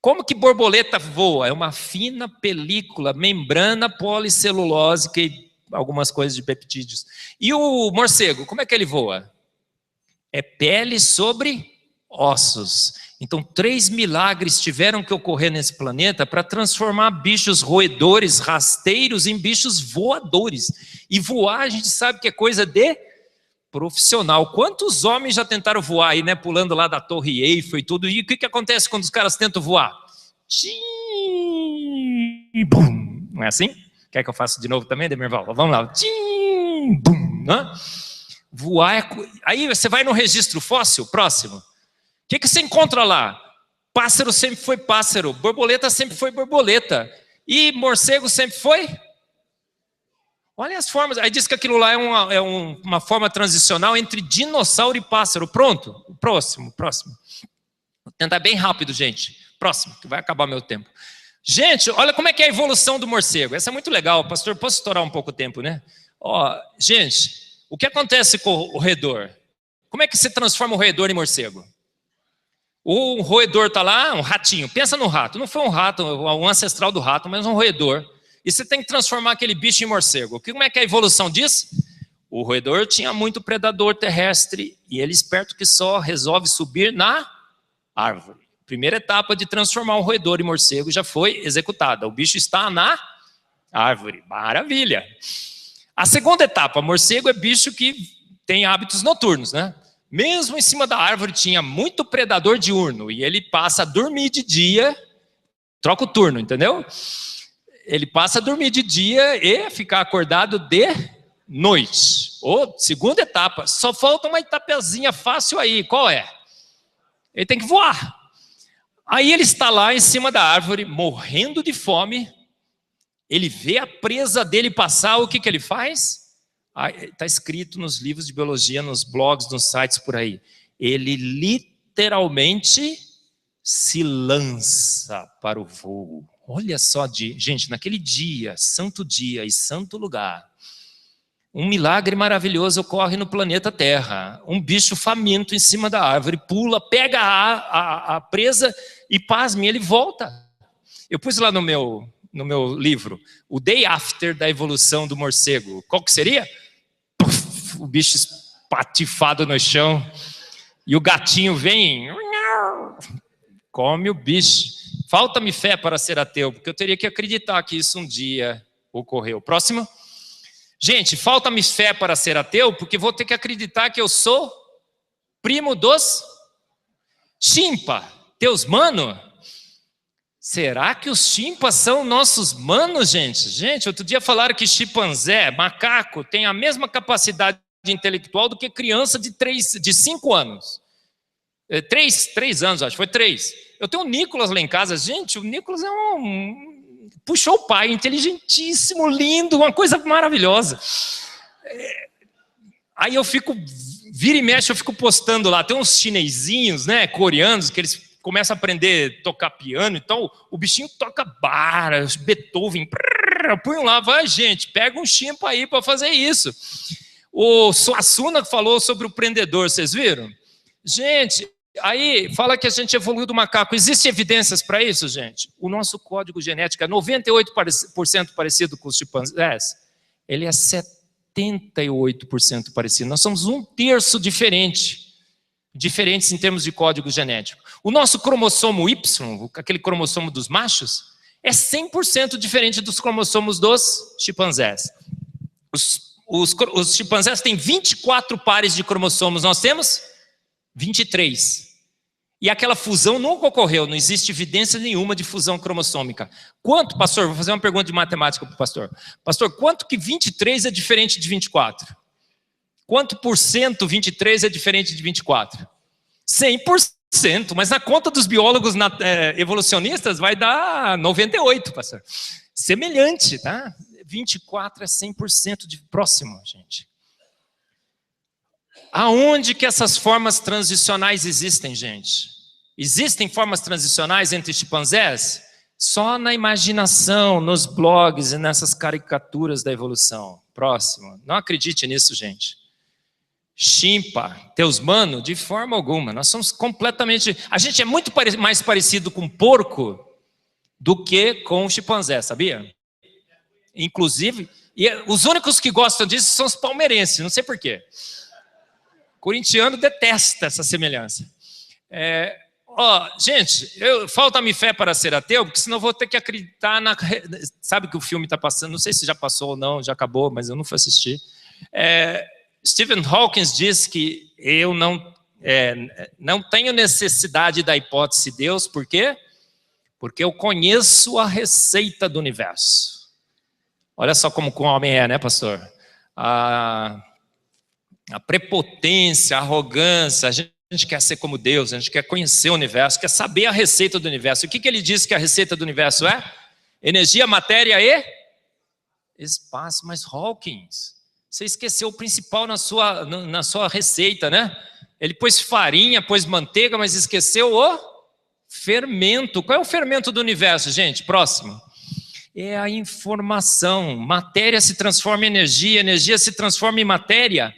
Como que borboleta voa? É uma fina película, membrana policelulósica e algumas coisas de peptídeos. E o morcego, como é que ele voa? É pele sobre ossos. Então, 3 milagres tiveram que ocorrer nesse planeta para transformar bichos roedores, rasteiros, em bichos voadores. E voar, a gente sabe que é coisa de profissional. Quantos homens já tentaram voar aí, né? Pulando lá da Torre Eiffel e tudo. E o que acontece quando os caras tentam voar? Tchim, bum. Não é assim? Quer que eu faça de novo também, Demerval? Vamos lá. Tchim, bum. Voar é... Aí você vai no registro fóssil, próximo. O que você encontra lá? Pássaro sempre foi pássaro, borboleta sempre foi borboleta. E morcego sempre foi? Olha as formas. Aí diz que aquilo lá é uma forma transicional entre dinossauro e pássaro. Pronto. Próximo. Vou tentar bem rápido, gente. Próximo, que vai acabar meu tempo. Gente, olha como é que é a evolução do morcego. Essa é muito legal. Pastor, posso estourar um pouco o tempo, né? Ó, gente, o que acontece com o roedor? Como é que se transforma o roedor em morcego? O roedor está lá, um ratinho. Pensa no rato. Não foi um rato, um ancestral do rato, mas um roedor. E você tem que transformar aquele bicho em morcego. Como é que é a evolução disso? O roedor tinha muito predador terrestre e ele, esperto que só, resolve subir na árvore. Primeira etapa de transformar um roedor em morcego já foi executada. O bicho está na árvore. Maravilha. A segunda etapa, morcego é bicho que tem hábitos noturnos, né? Mesmo em cima da árvore tinha muito predador diurno e ele passa a dormir de dia, troca o turno, entendeu? Ele passa a dormir de dia e ficar acordado de noite. Ou segunda etapa, só falta uma etapazinha fácil aí, qual é? Ele tem que voar. Aí ele está lá em cima da árvore, morrendo de fome, ele vê a presa dele passar, o que ele faz? Está escrito nos livros de biologia, nos blogs, nos sites por aí. Ele literalmente se lança para o voo. Olha só, gente, naquele dia e santo lugar, um milagre maravilhoso ocorre no planeta Terra. Um bicho faminto em cima da árvore pula, pega a presa e, pasme, ele volta. Eu pus lá no meu livro, o Day After da evolução do morcego. Qual que seria? Puf, o bicho espatifado no chão e o gatinho vem, come o bicho. Falta-me fé para ser ateu, porque eu teria que acreditar que isso um dia ocorreu. Próximo. Gente, falta-me fé para ser ateu, porque vou ter que acreditar que eu sou primo dos chimpa, teus mano. Será que os chimpas são nossos manos, gente? Gente, outro dia falaram que chimpanzé, macaco, tem a mesma capacidade intelectual do que criança de 5 anos. 3 anos, acho, foi 3. Eu tenho o Nicolas lá em casa. Gente, o Nicolas é puxou o pai, inteligentíssimo, lindo, uma coisa maravilhosa. Aí eu fico, vira e mexe, eu fico postando lá. Tem uns chinesinhos, né, coreanos, que eles começam a aprender a tocar piano. Então, o bichinho toca Bar, Beethoven. Põe lá, vai, gente, pega um chimpa aí para fazer isso. O Suassuna falou sobre o prendedor, vocês viram? Gente, aí fala que a gente evoluiu do macaco. Existem evidências para isso, gente? O nosso código genético é 98% parecido com os chimpanzés. Ele é 78% parecido. Nós somos 1/3 diferentes em termos de código genético. O nosso cromossomo Y, aquele cromossomo dos machos, é 100% diferente dos cromossomos dos chimpanzés. Os chimpanzés têm 24 pares de cromossomos, nós temos 23. E aquela fusão nunca ocorreu, não existe evidência nenhuma de fusão cromossômica. Quanto, pastor, vou fazer uma pergunta de matemática para o pastor. Pastor, quanto que 23 é diferente de 24? Quanto por cento 23 é diferente de 24? 100%, mas na conta dos biólogos evolucionistas vai dar 98, pastor. Semelhante, tá? 24 é 100% de próximo, gente. Aonde que essas formas transicionais existem, gente? Existem formas transicionais entre chimpanzés? Só na imaginação, nos blogs e nessas caricaturas da evolução. Próximo. Não acredite nisso, gente. Chimpa, teus mano, de forma alguma. Nós somos completamente... A gente é muito mais parecido com porco do que com chimpanzé, sabia? Inclusive, e os únicos que gostam disso são os palmeirenses, não sei por quê. Corintiano detesta essa semelhança. Gente, falta-me fé para ser ateu, porque senão eu vou ter que acreditar na... Sabe que o filme está passando, não sei se já passou ou não, já acabou, mas eu não fui assistir. Stephen Hawking diz que eu não tenho necessidade da hipótese de Deus, por quê? Porque eu conheço a receita do universo. Olha só como o homem é, né, pastor? A prepotência, a arrogância, a gente quer ser como Deus, a gente quer conhecer o universo, quer saber a receita do universo. O que ele diz que a receita do universo é? Energia, matéria e espaço. Mas Hawkins, você esqueceu o principal na sua receita, né? Ele pôs farinha, pôs manteiga, mas esqueceu o fermento. Qual é o fermento do universo, gente? Próximo. É a informação. Matéria se transforma em energia, energia se transforma em matéria,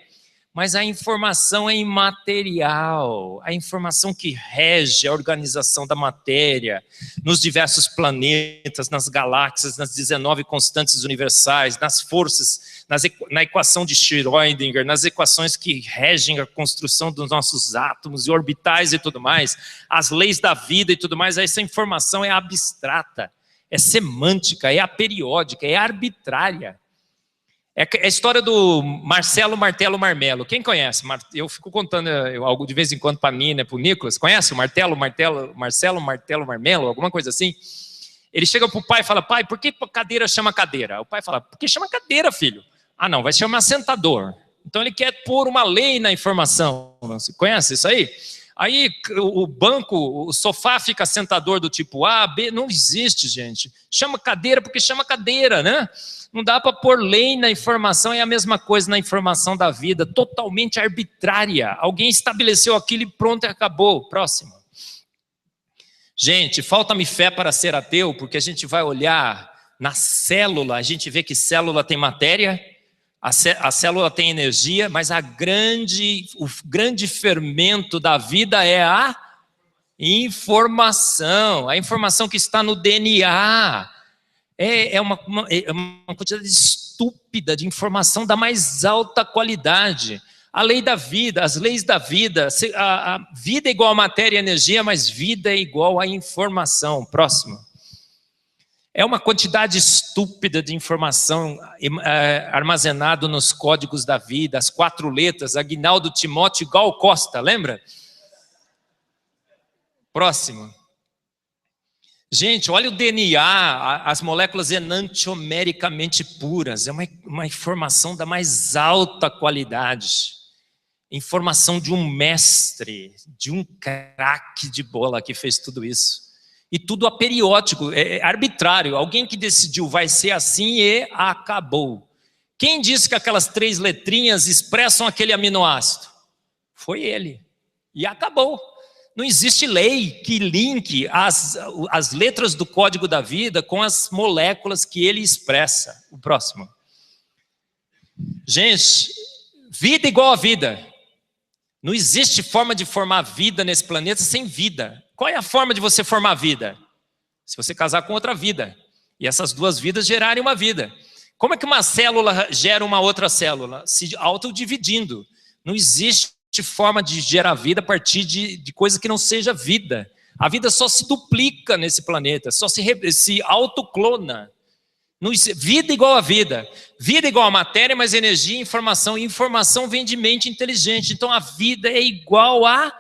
mas a informação é imaterial. A informação que rege a organização da matéria nos diversos planetas, nas galáxias, nas 19 constantes universais, nas forças, na equação de Schrödinger, nas equações que regem a construção dos nossos átomos e orbitais e tudo mais, as leis da vida e tudo mais. Essa informação é abstrata, é semântica, é aperiódica, é arbitrária. É a história do Marcelo Martelo Marmelo. Quem conhece? Eu fico contando algo de vez em quando para a Nina, para o Nicolas. Conhece o Marcelo Martelo Marmelo? Alguma coisa assim? Ele chega para o pai e fala: pai, por que cadeira chama cadeira? O pai fala: porque chama cadeira, filho. Ah, não, vai chamar sentador. Então ele quer pôr uma lei na informação. Você conhece isso aí? Aí o banco, o sofá fica sentador do tipo A, B, não existe, gente. Chama cadeira porque chama cadeira, né? Não dá para pôr lei na informação, é a mesma coisa na informação da vida, totalmente arbitrária. Alguém estabeleceu aquilo e pronto, acabou. Próximo. Gente, falta-me fé para ser ateu, porque a gente vai olhar na célula, a gente vê que célula tem matéria, a célula tem energia, mas o grande fermento da vida é a informação. A informação que está no DNA. É uma quantidade estúpida de informação da mais alta qualidade. A lei da vida, as leis da vida. A vida é igual a matéria e energia, mas vida é igual a informação. Próximo. É uma quantidade estúpida de informação armazenado nos códigos da vida, as 4 letras, Aguinaldo Timóteo Gal Costa, lembra? Próximo. Gente, olha o DNA, as moléculas enantiomericamente puras, é uma informação da mais alta qualidade. Informação de um mestre, de um craque de bola que fez tudo isso. E tudo aperiódico, é arbitrário. Alguém que decidiu vai ser assim e acabou. Quem disse que aquelas 3 letrinhas expressam aquele aminoácido? Foi ele. E acabou. Não existe lei que linke as letras do código da vida com as moléculas que ele expressa. O próximo. Gente, vida igual a vida. Não existe forma de formar vida nesse planeta sem vida. Qual é a forma de você formar vida? Se você casar com outra vida. E essas 2 vidas gerarem uma vida. Como é que uma célula gera uma outra célula? Se autodividindo. Não existe forma de gerar vida a partir de coisa que não seja vida. A vida só se duplica nesse planeta, só se autoclona. Vida igual a vida. Vida igual a matéria, mas energia e informação. E informação vem de mente inteligente. Então a vida é igual a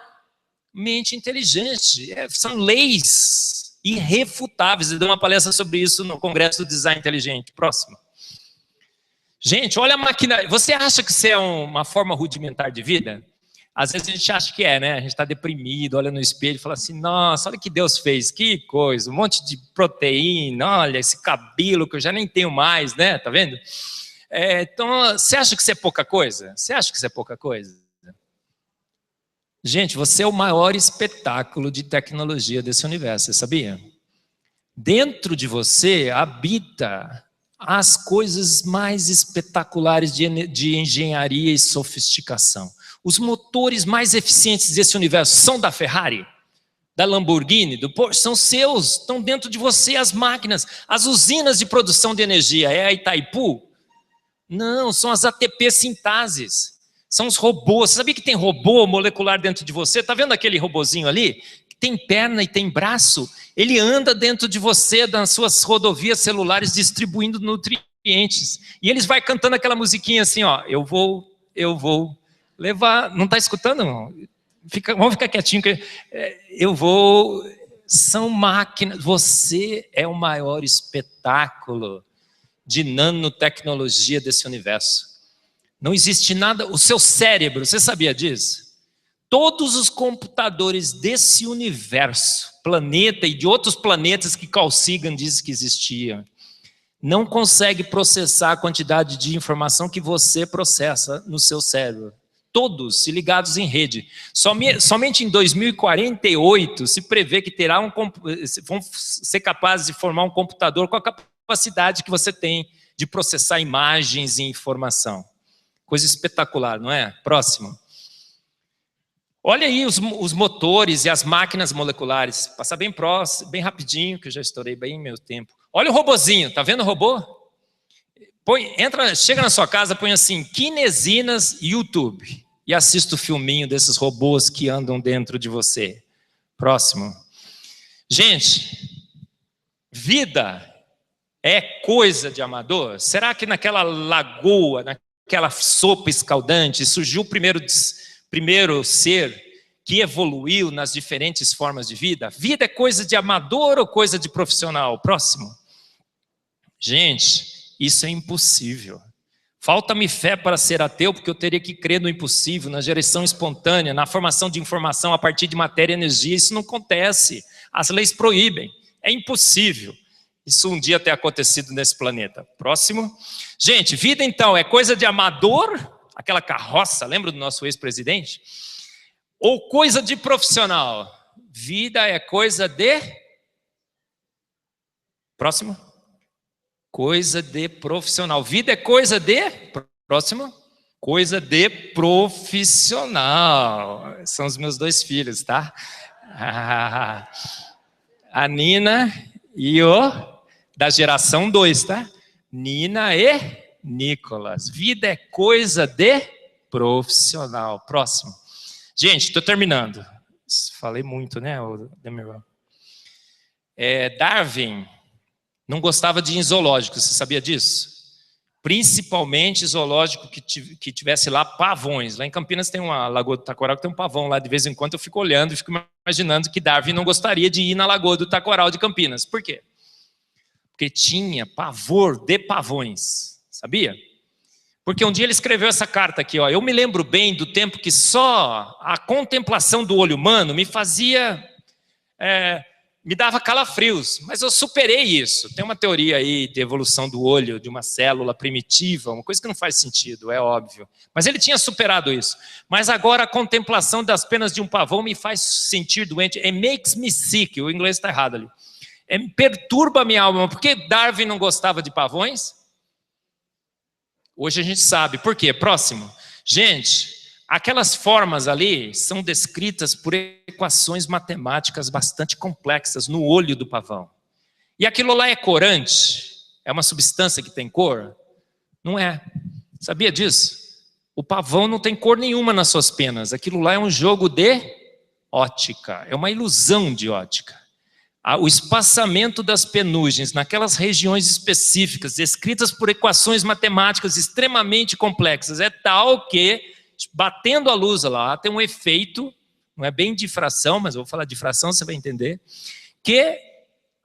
mente inteligente. São leis irrefutáveis. Eu dei uma palestra sobre isso no Congresso do Design Inteligente. Próximo. Gente, olha a máquina. Você acha que isso é uma forma rudimentar de vida? Às vezes a gente acha que é, né? A gente está deprimido, olha no espelho e fala assim: nossa, olha o que Deus fez, que coisa, um monte de proteína, olha esse cabelo que eu já nem tenho mais, né? Tá vendo? Então, você acha que isso é pouca coisa? Você acha que isso é pouca coisa? Gente, você é o maior espetáculo de tecnologia desse universo, você sabia? Dentro de você habita as coisas mais espetaculares de engenharia e sofisticação. Os motores mais eficientes desse universo são da Ferrari, da Lamborghini, do Porsche, são seus, estão dentro de você as máquinas, as usinas de produção de energia. É a Itaipu? Não, são as ATP Sintases, são os robôs. Você sabia que tem robô molecular dentro de você? Está vendo aquele robozinho ali? Que tem perna e tem braço? Ele anda dentro de você, nas suas rodovias celulares, distribuindo nutrientes. E eles vai cantando aquela musiquinha assim, ó, eu vou levar, não está escutando? Não? Vamos ficar quietinho, são máquinas, você é o maior espetáculo de nanotecnologia desse universo. Não existe nada, o seu cérebro, você sabia disso? Todos os computadores desse universo, planeta e de outros planetas que Carl Sagan disse que existiam, não consegue processar a quantidade de informação que você processa no seu cérebro. Todos se ligados em rede. Somente em 2048 se prevê que vão ser capazes de formar um computador com a capacidade que você tem de processar imagens e informação. Coisa espetacular, não é? Próximo. Olha aí os motores e as máquinas moleculares. Passar bem próximo, bem rapidinho, que eu já estourei bem meu tempo. Olha o robozinho, tá vendo o robô? Chega na sua casa, põe assim, Kinesinas YouTube, e assista o filminho desses robôs que andam dentro de você. Próximo. Gente, vida é coisa de amador? Será que naquela lagoa, naquela sopa escaldante, surgiu o primeiro ser que evoluiu nas diferentes formas de vida? Vida é coisa de amador ou coisa de profissional? Próximo. Gente, isso é impossível. Falta-me fé para ser ateu, porque eu teria que crer no impossível, na geração espontânea, na formação de informação a partir de matéria e energia. Isso não acontece. As leis proíbem. É impossível isso um dia ter acontecido nesse planeta. Próximo. Gente, vida então é coisa de amador, aquela carroça, lembra do nosso ex-presidente? Ou coisa de profissional? Vida é coisa de... Próximo. Coisa de profissional. Vida é coisa de... Próximo. Coisa de profissional. São os meus dois filhos, tá? A Nina e o... Da geração 2, tá? Nina e Nicolas. Vida é coisa de profissional. Próximo. Gente, estou terminando. Falei muito, né, Demirão? Darwin não gostava de ir em zoológico, você sabia disso? Principalmente zoológico que tivesse lá pavões. Lá em Campinas tem uma Lagoa do Taquaral que tem um pavão lá. De vez em quando eu fico olhando e fico imaginando que Darwin não gostaria de ir na Lagoa do Taquaral de Campinas. Por quê? Porque tinha pavor de pavões, sabia? Porque um dia ele escreveu essa carta aqui, ó. Eu me lembro bem do tempo que só a contemplação do olho humano me fazia... me dava calafrios, mas eu superei isso. Tem uma teoria aí de evolução do olho, de uma célula primitiva, uma coisa que não faz sentido, é óbvio. Mas ele tinha superado isso. Mas agora a contemplação das penas de um pavão me faz sentir doente. It makes me sick, o inglês está errado ali. Perturba a minha alma. Por que Darwin não gostava de pavões? Hoje a gente sabe. Por quê? Próximo. Gente, aquelas formas ali são descritas por equações matemáticas bastante complexas no olho do pavão. E aquilo lá é corante? É uma substância que tem cor? Não é. Sabia disso? O pavão não tem cor nenhuma nas suas penas. Aquilo lá é um jogo de ótica. É uma ilusão de ótica. O espaçamento das penugens naquelas regiões específicas, descritas por equações matemáticas extremamente complexas, é tal que, batendo a luz lá, tem um efeito, não é bem difração, mas eu vou falar difração, você vai entender, que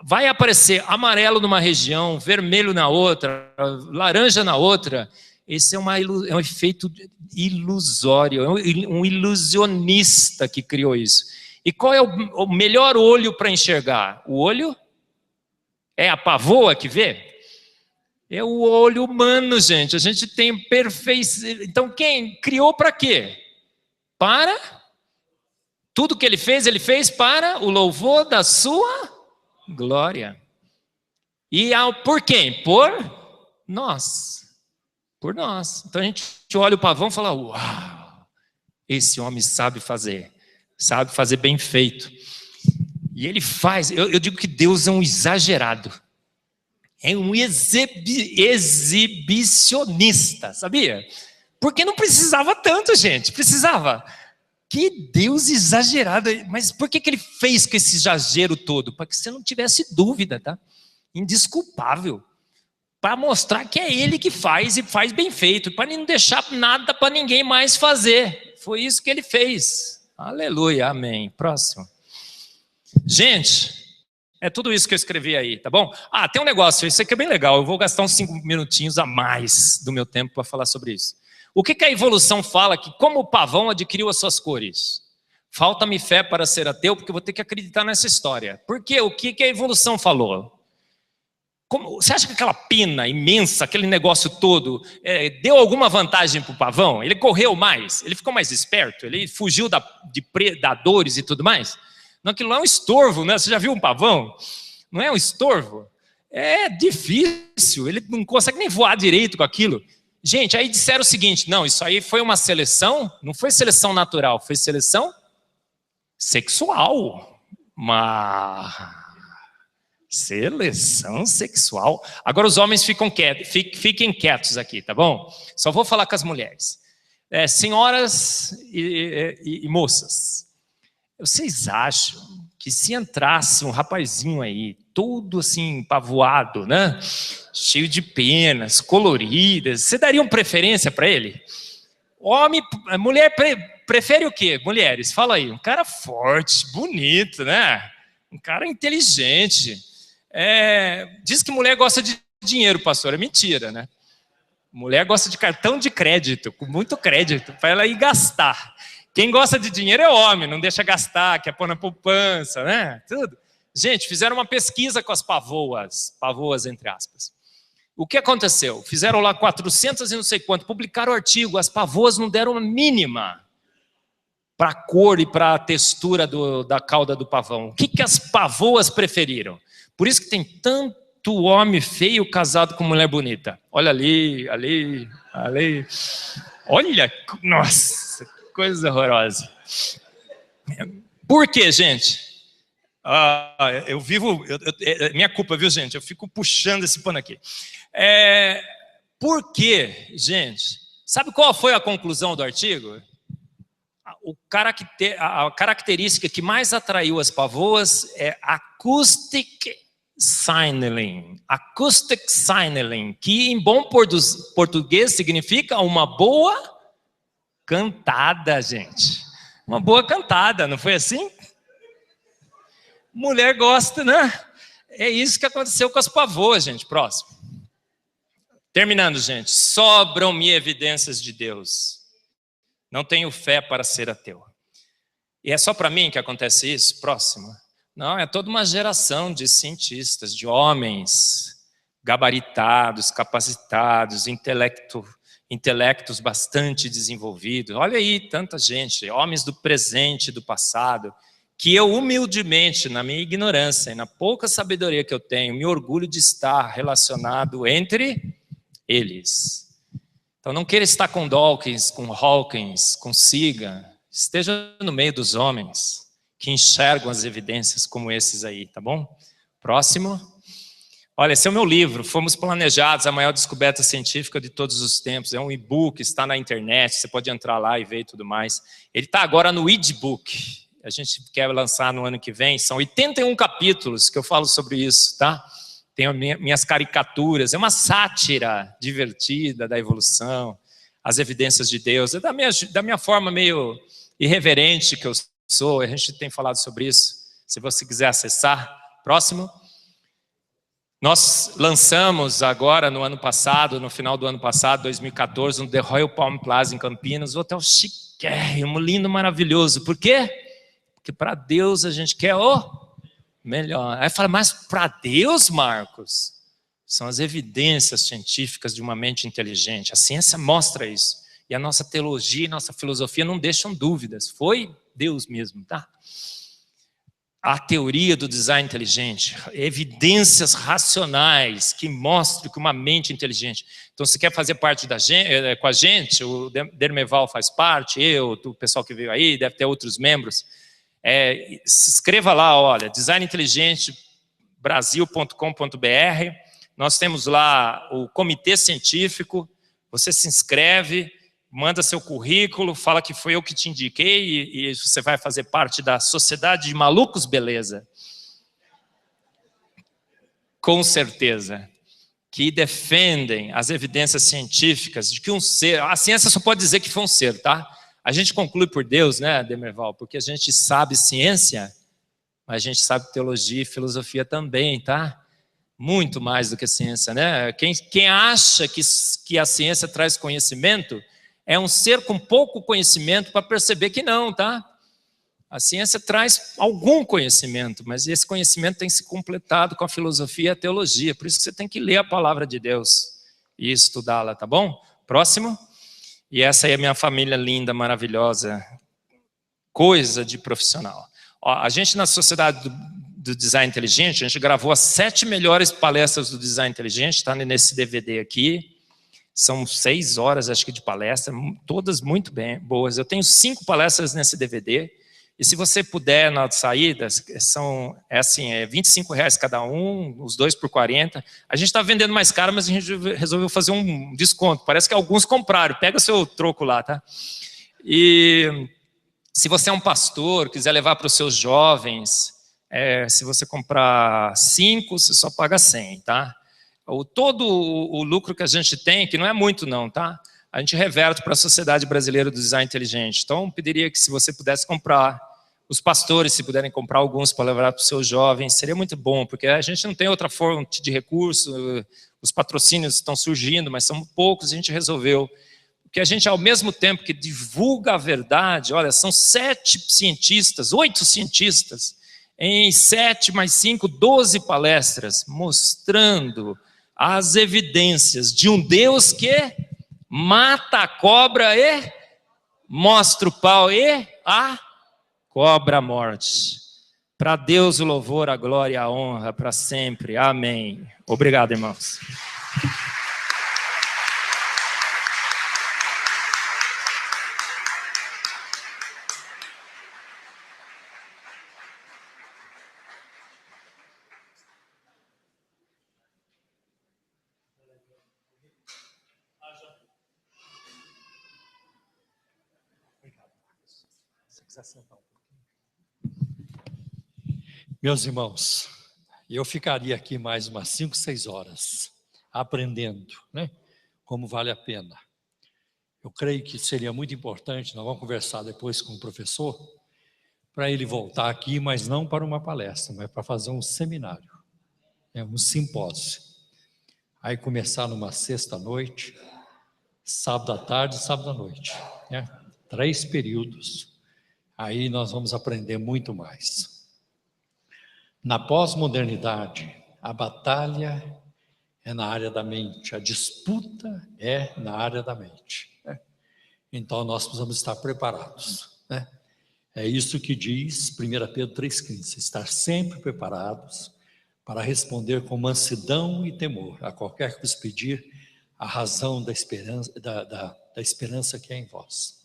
vai aparecer amarelo numa região, vermelho na outra, laranja na outra. Esse é um efeito ilusório, é um ilusionista que criou isso. E qual é o melhor olho para enxergar? O olho é a pavoa que vê? É o olho humano, gente. A gente tem perfeição. Então, quem criou para quê? Para tudo que ele fez para o louvor da sua glória. E por quem? Por nós. Por nós. Então a gente olha o pavão e fala: uau, esse homem sabe fazer bem feito. E ele faz. Eu digo que Deus é um exagerado. É um exibicionista, sabia? Porque não precisava tanto, gente. Precisava. Que Deus exagerado. Mas por que ele fez com esse exagero todo? Para que você não tivesse dúvida, tá? Indesculpável. Para mostrar que é ele que faz e faz bem feito. Para não deixar nada para ninguém mais fazer. Foi isso que ele fez. Aleluia, amém. Próximo. Gente... É tudo isso que eu escrevi aí, tá bom? Tem um negócio, isso aqui é bem legal. Eu vou gastar uns 5 minutinhos a mais do meu tempo para falar sobre isso. O que a evolução fala que como o pavão adquiriu as suas cores? Falta-me fé para ser ateu, porque eu vou ter que acreditar nessa história. Por quê? O que a evolução falou? Você acha que aquela pena imensa, aquele negócio todo, deu alguma vantagem para o pavão? Ele correu mais? Ele ficou mais esperto? Ele fugiu de predadores e tudo mais? Não, aquilo não é um estorvo, né? Você já viu um pavão? Não é um estorvo? É difícil, ele não consegue nem voar direito com aquilo. Gente, aí disseram o seguinte, não, isso aí foi uma seleção, não foi seleção natural, foi seleção sexual. Seleção sexual. Agora os homens fiquem quietos aqui, tá bom? Só vou falar com as mulheres. Senhoras e moças, vocês acham que se entrasse um rapazinho aí, todo assim, pavoado, né? Cheio de penas, coloridas, você daria uma preferência para ele? Mulher prefere o quê? Mulheres, fala aí. Um cara forte, bonito, né? Um cara inteligente. Diz que mulher gosta de dinheiro, pastor. É mentira, né? Mulher gosta de cartão de crédito, com muito crédito, para ela ir gastar. Quem gosta de dinheiro é homem, não deixa gastar, quer pôr na poupança, né? Tudo. Gente, fizeram uma pesquisa com as pavoas entre aspas. O que aconteceu? Fizeram lá 400 e não sei quanto, publicaram o artigo, as pavoas não deram uma mínima para a cor e para a textura da cauda do pavão. O que as pavoas preferiram? Por isso que tem tanto homem feio casado com mulher bonita. Olha ali. Olha, nossa, coisa horrorosa. Por quê, gente? Minha culpa, viu, gente? Eu fico puxando esse pano aqui. Por quê, gente? Sabe qual foi a conclusão do artigo? A característica que mais atraiu as pavoas é acoustic signaling. Acoustic signaling, que em bom português significa uma boa cantada, gente. Uma boa cantada, não foi assim? Mulher gosta, né? É isso que aconteceu com as pavoas, gente. Próximo. Terminando, gente. Sobram-me evidências de Deus. Não tenho fé para ser ateu. E é só para mim que acontece isso? Próximo. Não, é toda uma geração de cientistas, de homens gabaritados, capacitados, intelectos bastante desenvolvidos. Olha aí, tanta gente, homens do presente e do passado, que eu humildemente, na minha ignorância e na pouca sabedoria que eu tenho, me orgulho de estar relacionado entre eles. Então não queira estar com Dawkins, com Hawkins, com Sagan. Esteja no meio dos homens que enxergam as evidências como esses aí, tá bom? Próximo. Olha, esse é o meu livro, Fomos Planejados, a maior descoberta científica de todos os tempos. É um e-book, está na internet, você pode entrar lá e ver e tudo mais. Ele está agora no e-book. A gente quer lançar no ano que vem. São 81 capítulos que eu falo sobre isso, tá? Tenho minhas caricaturas, é uma sátira divertida da evolução, as evidências de Deus. É da minha forma meio irreverente que eu sou, a gente tem falado sobre isso. Se você quiser acessar. Próximo. Nós lançamos agora no ano passado, no final do ano passado, 2014, no The Royal Palm Plaza em Campinas, um hotel chiquérrimo, lindo, maravilhoso. Por quê? Porque para Deus a gente quer o melhor. Aí fala, mas para Deus, Marcos? São as evidências científicas de uma mente inteligente. A ciência mostra isso. E a nossa teologia e nossa filosofia não deixam dúvidas. Foi Deus mesmo, tá? A teoria do design inteligente, evidências racionais que mostram que uma mente inteligente. Então, se quer fazer parte com a gente, o Dermeval faz parte, o pessoal que veio aí, deve ter outros membros. Se inscreva lá, olha, designintelligentebrasil.com.br. Nós temos lá o comitê científico. Você se inscreve, manda seu currículo, fala que foi eu que te indiquei e você vai fazer parte da Sociedade de Malucos Beleza. Com certeza. Que defendem as evidências científicas de que um ser... A ciência só pode dizer que foi um ser, tá? A gente conclui por Deus, né, Demerval? Porque a gente sabe ciência, mas a gente sabe teologia e filosofia também, tá? Muito mais do que ciência, né? Quem acha que a ciência traz conhecimento é um ser com pouco conhecimento para perceber que não, tá? A ciência traz algum conhecimento, mas esse conhecimento tem se completado com a filosofia e a teologia. Por isso que você tem que ler a palavra de Deus e estudá-la, tá bom? Próximo. E essa aí é a minha família linda, maravilhosa. Coisa de profissional. Ó, a gente na Sociedade do Design Inteligente, a gente gravou as 7 melhores palestras do Design Inteligente, está nesse DVD aqui. São 6 horas, acho que, de palestra, todas muito bem, boas. Eu tenho 5 palestras nesse DVD. E se você puder, na saída, é R$25 cada um, os 2 por 40. A gente está vendendo mais caro, mas a gente resolveu fazer um desconto. Parece que alguns compraram. Pega seu troco lá, tá? E se você é um pastor, quiser levar para os seus jovens, se você comprar 5, você só paga 100, tá? Todo o lucro que a gente tem, que não é muito não, tá? A gente reverte para a Sociedade Brasileira do Design Inteligente. Então, eu pediria que se você pudesse comprar, os pastores, se puderem comprar alguns para levar para os seus jovens, seria muito bom, porque a gente não tem outra fonte de recurso, os patrocínios estão surgindo, mas são poucos, a gente resolveu. Porque a gente, ao mesmo tempo que divulga a verdade, olha, são 7 cientistas, 8 cientistas, em 7 mais 5, 12 palestras, mostrando as evidências de um Deus que mata a cobra e mostra o pau e a cobra a morte. Para Deus o louvor, a glória e a honra para sempre. Amém. Obrigado, irmãos. Meus irmãos, eu ficaria aqui mais umas 5, 6 horas aprendendo, né? Como vale a pena. Eu creio que seria muito importante, nós vamos conversar depois com o professor, para ele voltar aqui, mas não para uma palestra, mas para fazer um seminário, um simpósio. Aí começar numa sexta-noite, sábado à tarde e sábado à noite, né? 3 períodos. Aí nós vamos aprender muito mais. Na pós-modernidade, a batalha é na área da mente, a disputa é na área da mente, né? Então nós precisamos estar preparados, né? É isso que diz 1 Pedro 3,15, estar sempre preparados para responder com mansidão e temor a qualquer que vos pedir a razão da esperança, da esperança que é em vós.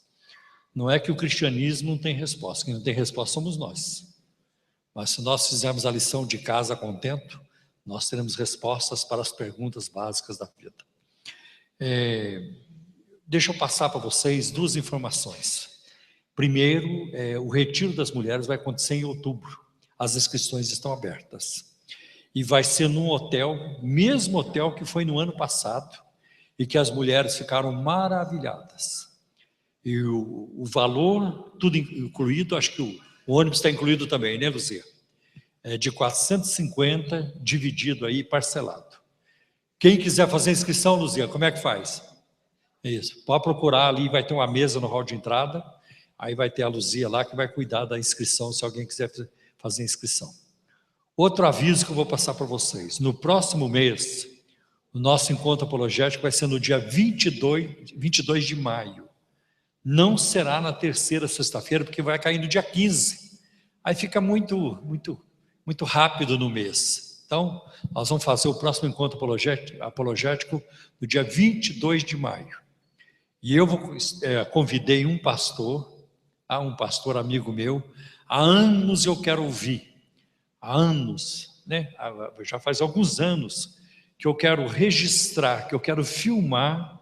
Não é que o cristianismo não tem resposta, quem não tem resposta somos nós. Mas se nós fizermos a lição de casa a contento, nós teremos respostas para as perguntas básicas da vida. Deixa eu passar para vocês 2 informações. Primeiro, o retiro das mulheres vai acontecer em outubro. As inscrições estão abertas. E vai ser num hotel, mesmo hotel que foi no ano passado, e que as mulheres ficaram maravilhadas. E o valor, tudo incluído, acho que o ônibus está incluído também, né, Luzia? É de 450, dividido aí, parcelado. Quem quiser fazer inscrição, Luzia, como é que faz? Isso, pode procurar ali, vai ter uma mesa no hall de entrada, aí vai ter a Luzia lá que vai cuidar da inscrição, se alguém quiser fazer inscrição. Outro aviso que eu vou passar para vocês, no próximo mês, o nosso encontro apologético vai ser no dia 22 de maio. Não será na terceira sexta-feira, porque vai cair no dia 15. Aí fica muito rápido no mês. Então, nós vamos fazer o próximo encontro apologético no dia 22 de maio. E eu convidei um pastor amigo meu, há anos eu quero ouvir, há anos, né? Já faz alguns anos que eu quero registrar, que eu quero filmar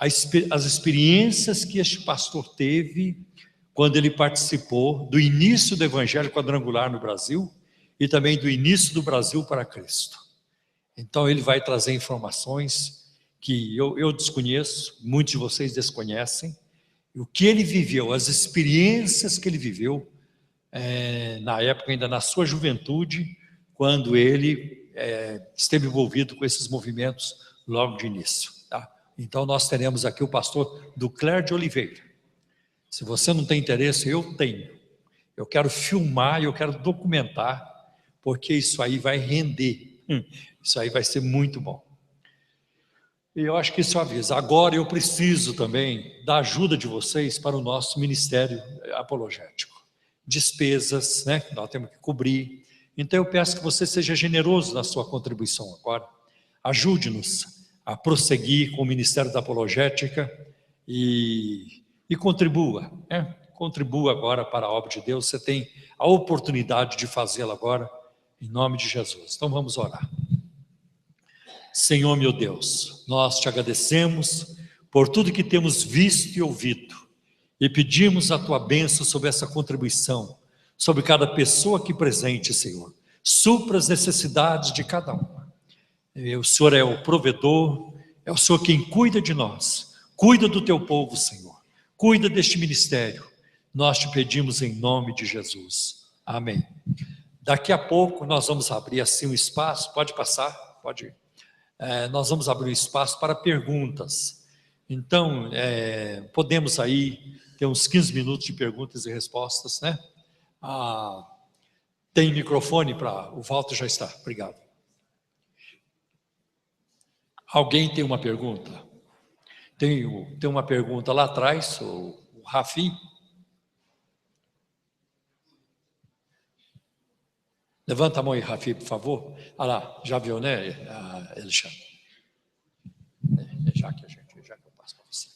as experiências que este pastor teve quando ele participou do início do Evangelho Quadrangular no Brasil e também do início do Brasil para Cristo. Então ele vai trazer informações que eu desconheço, muitos de vocês desconhecem, o que ele viveu, as experiências que ele viveu, na época ainda na sua juventude, quando ele esteve envolvido com esses movimentos logo de início. Tá? Então nós teremos aqui o pastor Ducler de Oliveira. Se você não tem interesse, eu tenho. Eu quero filmar, eu quero documentar, porque isso aí vai render. Isso aí vai ser muito bom. E eu acho que isso avisa. Agora eu preciso também da ajuda de vocês para o nosso ministério apologético. Despesas, né, que nós temos que cobrir. Então eu peço que você seja generoso na sua contribuição agora. Ajude-nos a prosseguir com o Ministério da Apologética e contribua, né? Contribua agora para a obra de Deus. Você tem a oportunidade de fazê-la agora, em nome de Jesus. Então vamos orar. Senhor meu Deus, nós te agradecemos por tudo que temos visto e ouvido e pedimos a tua bênção sobre essa contribuição, sobre cada pessoa aqui presente, Senhor. Supra as necessidades de cada uma. O Senhor é o provedor, é o Senhor quem cuida de nós, cuida do teu povo, Senhor, cuida deste ministério. Nós te pedimos em nome de Jesus. Amém. Daqui a pouco nós vamos abrir assim um espaço, pode passar, pode ir. Nós vamos abrir um espaço para perguntas. Então, podemos aí ter uns 15 minutos de perguntas e respostas, né? Tem microfone para... O Walter já está, obrigado. Alguém tem uma pergunta? Tem uma pergunta lá atrás, o Rafi. Levanta a mão aí, Rafi, por favor. Ah lá, já viu, né, Alexandre? Já que eu passo para você.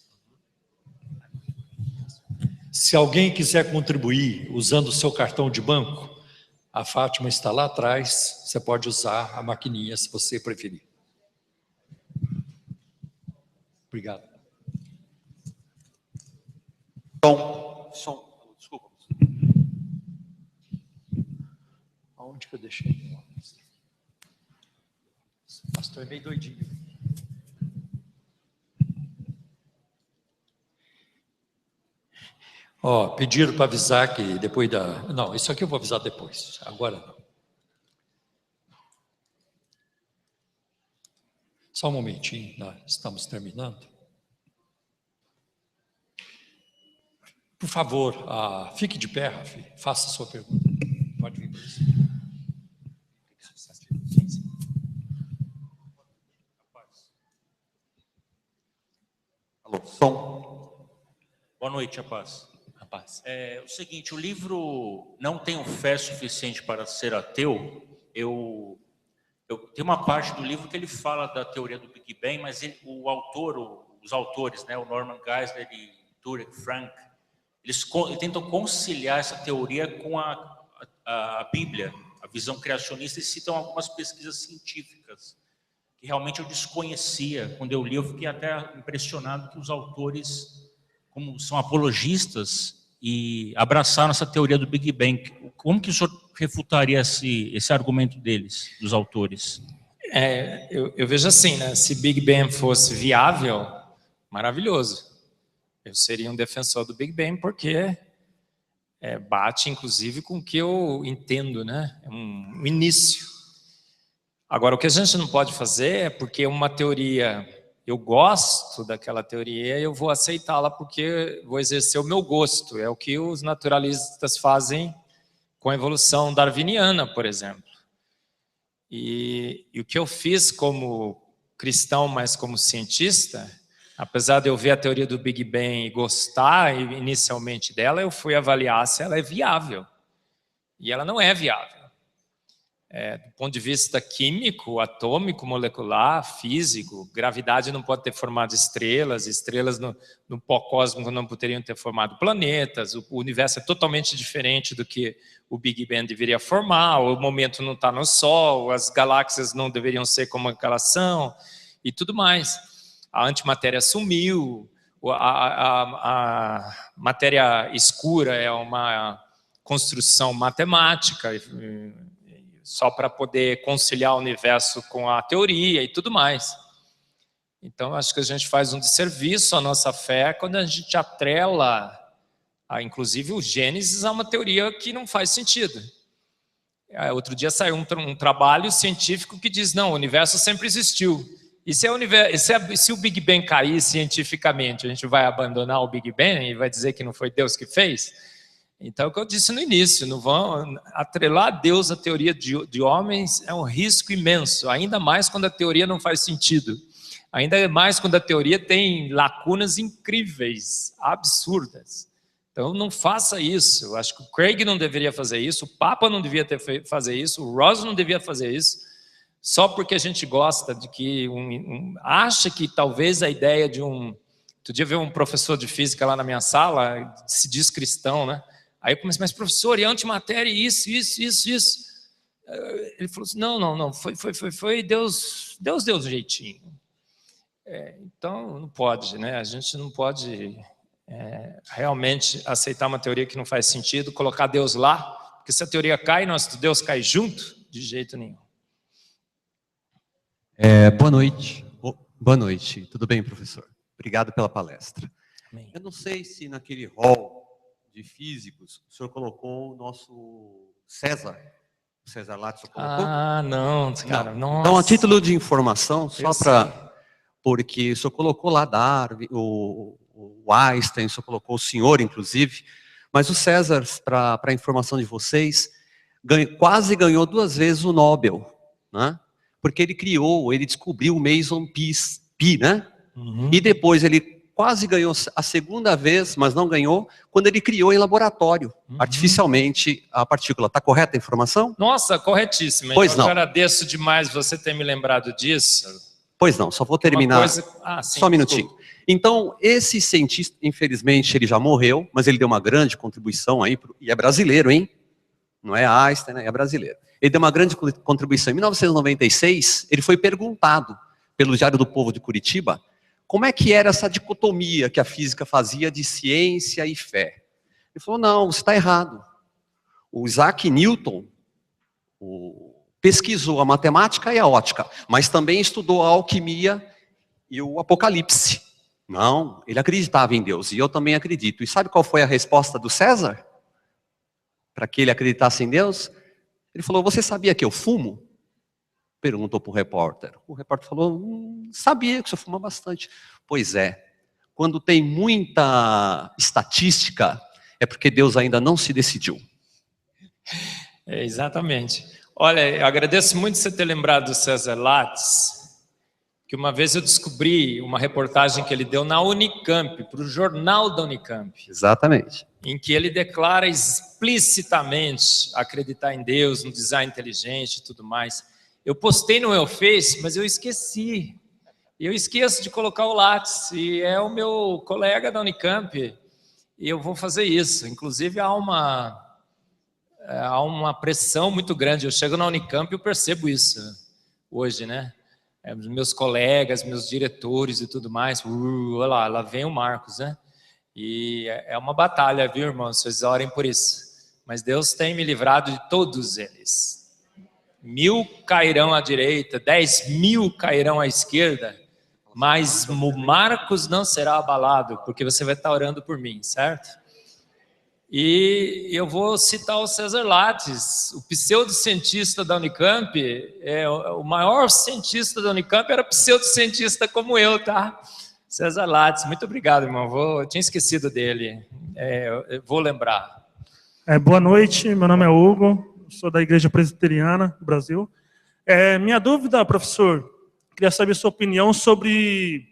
Se alguém quiser contribuir usando o seu cartão de banco, a Fátima está lá atrás, você pode usar a maquininha se você preferir. Obrigado. Som. Desculpa. Onde que eu deixei? O pastor é meio doidinho. Pediram para avisar que depois da... Não, isso aqui eu vou avisar depois, agora não. Só um momentinho, nós estamos terminando. Por favor, fique de pé, Rafi, faça a sua pergunta. Pode vir para você. Alô, som. Boa noite, rapaz. O seguinte, o livro Não Tenho Fé Suficiente para Ser Ateu, eu tenho uma parte do livro que ele fala da teoria do Big Bang, mas os autores, né, o Norman Geisler e Turek Frank, eles tentam conciliar essa teoria com a Bíblia, a visão criacionista, e citam algumas pesquisas científicas que realmente eu desconhecia. Quando eu li, eu fiquei até impressionado que os autores, como são apologistas, e abraçaram essa teoria do Big Bang. Como que o senhor refutaria esse argumento deles, dos autores? Eu vejo assim, né? Se Big Bang fosse viável, maravilhoso. Eu seria um defensor do Big Bang, porque bate, inclusive, com o que eu entendo, né? É um início. Agora, o que a gente não pode fazer é porque uma teoria... Eu gosto daquela teoria, eu vou aceitá-la porque vou exercer o meu gosto. É o que os naturalistas fazem com a evolução darwiniana, por exemplo. E o que eu fiz como cristão, mas como cientista, apesar de eu ver a teoria do Big Bang e gostar inicialmente dela, eu fui avaliar se ela é viável. E ela não é viável. Do ponto de vista químico, atômico, molecular, físico, gravidade não pode ter formado estrelas, estrelas no pó cósmico não poderiam ter formado planetas, o universo é totalmente diferente do que o Big Bang deveria formar, o momento não está no Sol, as galáxias não deveriam ser como elas são, e tudo mais. A antimatéria sumiu, a matéria escura é uma construção matemática, só para poder conciliar o universo com a teoria e tudo mais. Então, acho que a gente faz um desserviço à nossa fé quando a gente atrela, inclusive o Gênesis, a uma teoria que não faz sentido. Outro dia saiu um trabalho científico que diz, não, o universo sempre existiu. E se o Big Bang cair cientificamente, a gente vai abandonar o Big Bang e vai dizer que não foi Deus que fez? Então, é o que eu disse no início, não vão atrelar Deus à teoria de homens é um risco imenso, ainda mais quando a teoria não faz sentido, ainda mais quando a teoria tem lacunas incríveis, absurdas. Então, não faça isso. Eu acho que o Craig não deveria fazer isso, o Papa não devia fazer isso, o Ross não devia fazer isso, só porque a gente gosta de que, acha que talvez a ideia de outro dia veio um professor de física lá na minha sala, se diz cristão, né? Aí eu comecei, mas professor, e antimatéria, isso. Ele falou assim, não, foi Deus deu um jeitinho. Então, não pode, né? A gente não pode realmente aceitar uma teoria que não faz sentido, colocar Deus lá, porque se a teoria cai, Deus cai junto, de jeito nenhum. Boa noite. Boa noite. Tudo bem, professor? Obrigado pela palestra. Amém. Eu não sei se naquele hall de físicos o senhor colocou o nosso César. O César Lattes colocou? Ah, não, cara, nossa. Então, a título de informação, só para... Porque o senhor colocou lá Darwin, o Einstein, o senhor colocou o senhor, inclusive, mas o César, para informação de vocês, quase ganhou 2 vezes o Nobel, né? Porque ele descobriu o Meson Pi, né? Uhum. E depois ele quase ganhou a 2ª vez, mas não ganhou, quando ele criou em laboratório, artificialmente, a partícula. Está correta a informação? Nossa, corretíssima. Pois não. Eu agradeço demais você ter me lembrado disso. Pois não, só vou terminar, sim, só um minutinho. Desculpa. Então, esse cientista, infelizmente, ele já morreu, mas ele deu uma grande contribuição aí, e é brasileiro, hein? Não é Einstein, né? É brasileiro. Ele deu uma grande contribuição. Em 1996, ele foi perguntado pelo Diário do Povo de Curitiba como é que era essa dicotomia que a física fazia de ciência e fé. Ele falou, não, você está errado. O Isaac Newton pesquisou a matemática e a ótica, mas também estudou a alquimia e o Apocalipse. Não, ele acreditava em Deus, e eu também acredito. E sabe qual foi a resposta do César? Para que ele acreditasse em Deus? Ele falou, você sabia que eu fumo? Perguntou para o repórter. O repórter falou, sabia que você fuma bastante. Pois é, quando tem muita estatística, é porque Deus ainda não se decidiu. Exatamente. Olha, eu agradeço muito você ter lembrado do César Lattes, que uma vez eu descobri uma reportagem que ele deu na Unicamp, para o jornal da Unicamp. Exatamente. Em que ele declara explicitamente acreditar em Deus, no design inteligente e tudo mais. Eu postei no meu Face, mas eu esqueci. Eu esqueço de colocar o Lattes, e é o meu colega da Unicamp, e eu vou fazer isso. Inclusive, há uma pressão muito grande. Eu chego na Unicamp e eu percebo isso hoje, né? Meus colegas, meus diretores e tudo mais, olha lá vem o Marcos, né? E é uma batalha, viu, irmãos? Vocês orem por isso. Mas Deus tem me livrado de todos eles. 1000 cairão à direita, 10.000 cairão à esquerda, mas o Marcos não será abalado, porque você vai estar orando por mim, certo? E eu vou citar o César Lattes, o pseudocientista da Unicamp, o maior cientista da Unicamp era pseudocientista como eu, tá? César Lattes, muito obrigado, irmão. Eu tinha esquecido dele, eu vou lembrar. Boa noite, meu nome é Hugo, sou da Igreja Presbiteriana do Brasil. Minha dúvida, professor, queria saber sua opinião sobre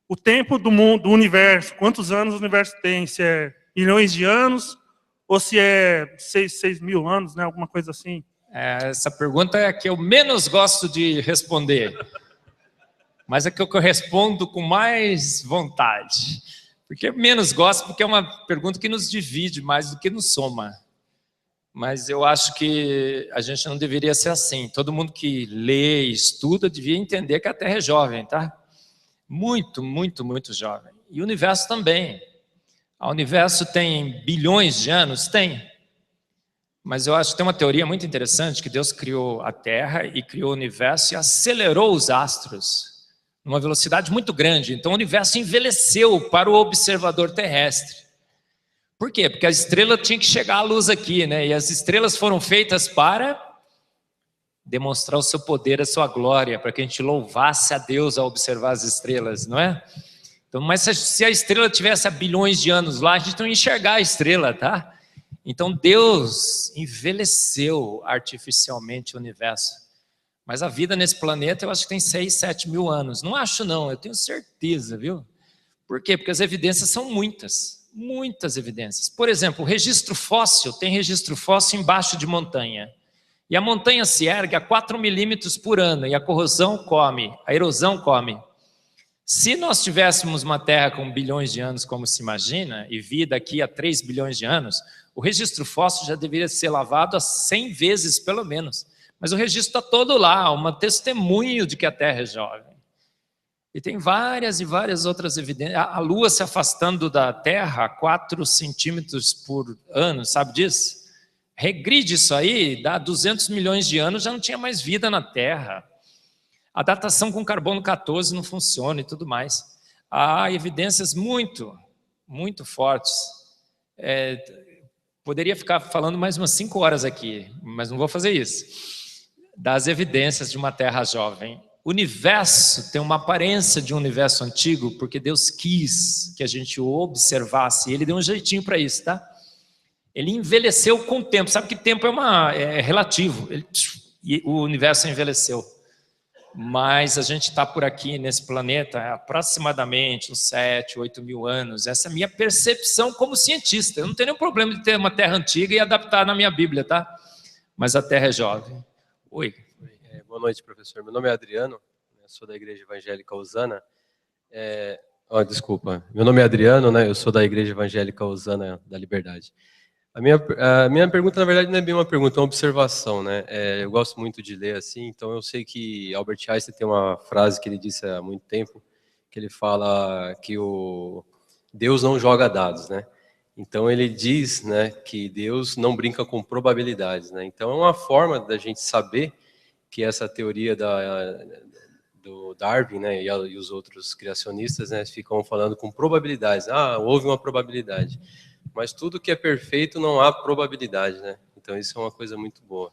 o tempo do mundo, do universo. Quantos anos o universo tem? Se é milhões de anos ou se é 6 mil anos, né? Alguma coisa assim. Essa pergunta é a que eu menos gosto de responder. Mas é que eu respondo com mais vontade. Porque eu menos gosto, porque é uma pergunta que nos divide mais do que nos soma. Mas eu acho que a gente não deveria ser assim. Todo mundo que lê e estuda devia entender que a Terra é jovem, tá? Muito, muito, muito jovem. E o universo também. O universo tem bilhões de anos? Tem. Mas eu acho que tem uma teoria muito interessante, que Deus criou a Terra e criou o universo e acelerou os astros numa velocidade muito grande. Então o universo envelheceu para o observador terrestre. Por quê? Porque a estrela tinha que chegar à luz aqui, né? E as estrelas foram feitas para demonstrar o seu poder, a sua glória, para que a gente louvasse a Deus ao observar as estrelas, não é? Então, mas se a estrela tivesse há bilhões de anos lá, a gente não ia enxergar a estrela, tá? Então Deus envelheceu artificialmente o universo. Mas a vida nesse planeta eu acho que tem 6, 7 mil anos. Não acho não, eu tenho certeza, viu? Por quê? Porque as evidências são muitas, muitas evidências. Por exemplo, o registro fóssil, tem registro fóssil embaixo de montanha. E a montanha se ergue a 4 milímetros por ano, e a corrosão come, a erosão come. Se nós tivéssemos uma Terra com bilhões de anos, como se imagina, e vida aqui a 3 bilhões de anos, o registro fóssil já deveria ser lavado a 100 vezes, pelo menos. Mas o registro está todo lá, um testemunho de que a Terra é jovem. E tem várias e várias outras evidências. A Lua se afastando da Terra a 4 centímetros por ano, sabe disso? Regride isso aí, dá 200 milhões de anos, já não tinha mais vida na Terra. A datação com carbono 14 não funciona e tudo mais. Há evidências muito, muito fortes. Poderia ficar falando mais umas 5 horas aqui, mas não vou fazer isso. Das evidências de uma Terra jovem. O universo tem uma aparência de um universo antigo, porque Deus quis que a gente o observasse, e Ele deu um jeitinho para isso, tá? Ele envelheceu com o tempo. Sabe que tempo é relativo. E o universo envelheceu. Mas a gente está por aqui nesse planeta há aproximadamente uns 7, 8 mil anos. Essa é a minha percepção como cientista. Eu não tenho nenhum problema de ter uma Terra antiga e adaptar na minha Bíblia, tá? Mas a Terra é jovem. Oi. Boa noite, professor. Meu nome é Adriano, eu sou da Igreja Evangélica Osana. Desculpa. Meu nome é Adriano, né? Eu sou da Igreja Evangélica Osana da Liberdade. A minha pergunta, na verdade, não é bem uma pergunta, é uma observação, né? Eu gosto muito de ler assim, então eu sei que Albert Einstein tem uma frase que ele disse há muito tempo, que ele fala que Deus não joga dados, né? Então ele diz, né, que Deus não brinca com probabilidades, né? Então é uma forma da gente saber que essa teoria do Darwin, né, e os outros criacionistas, né, ficam falando com probabilidades. Houve uma probabilidade. Mas tudo que é perfeito não há probabilidade, né? Então isso é uma coisa muito boa.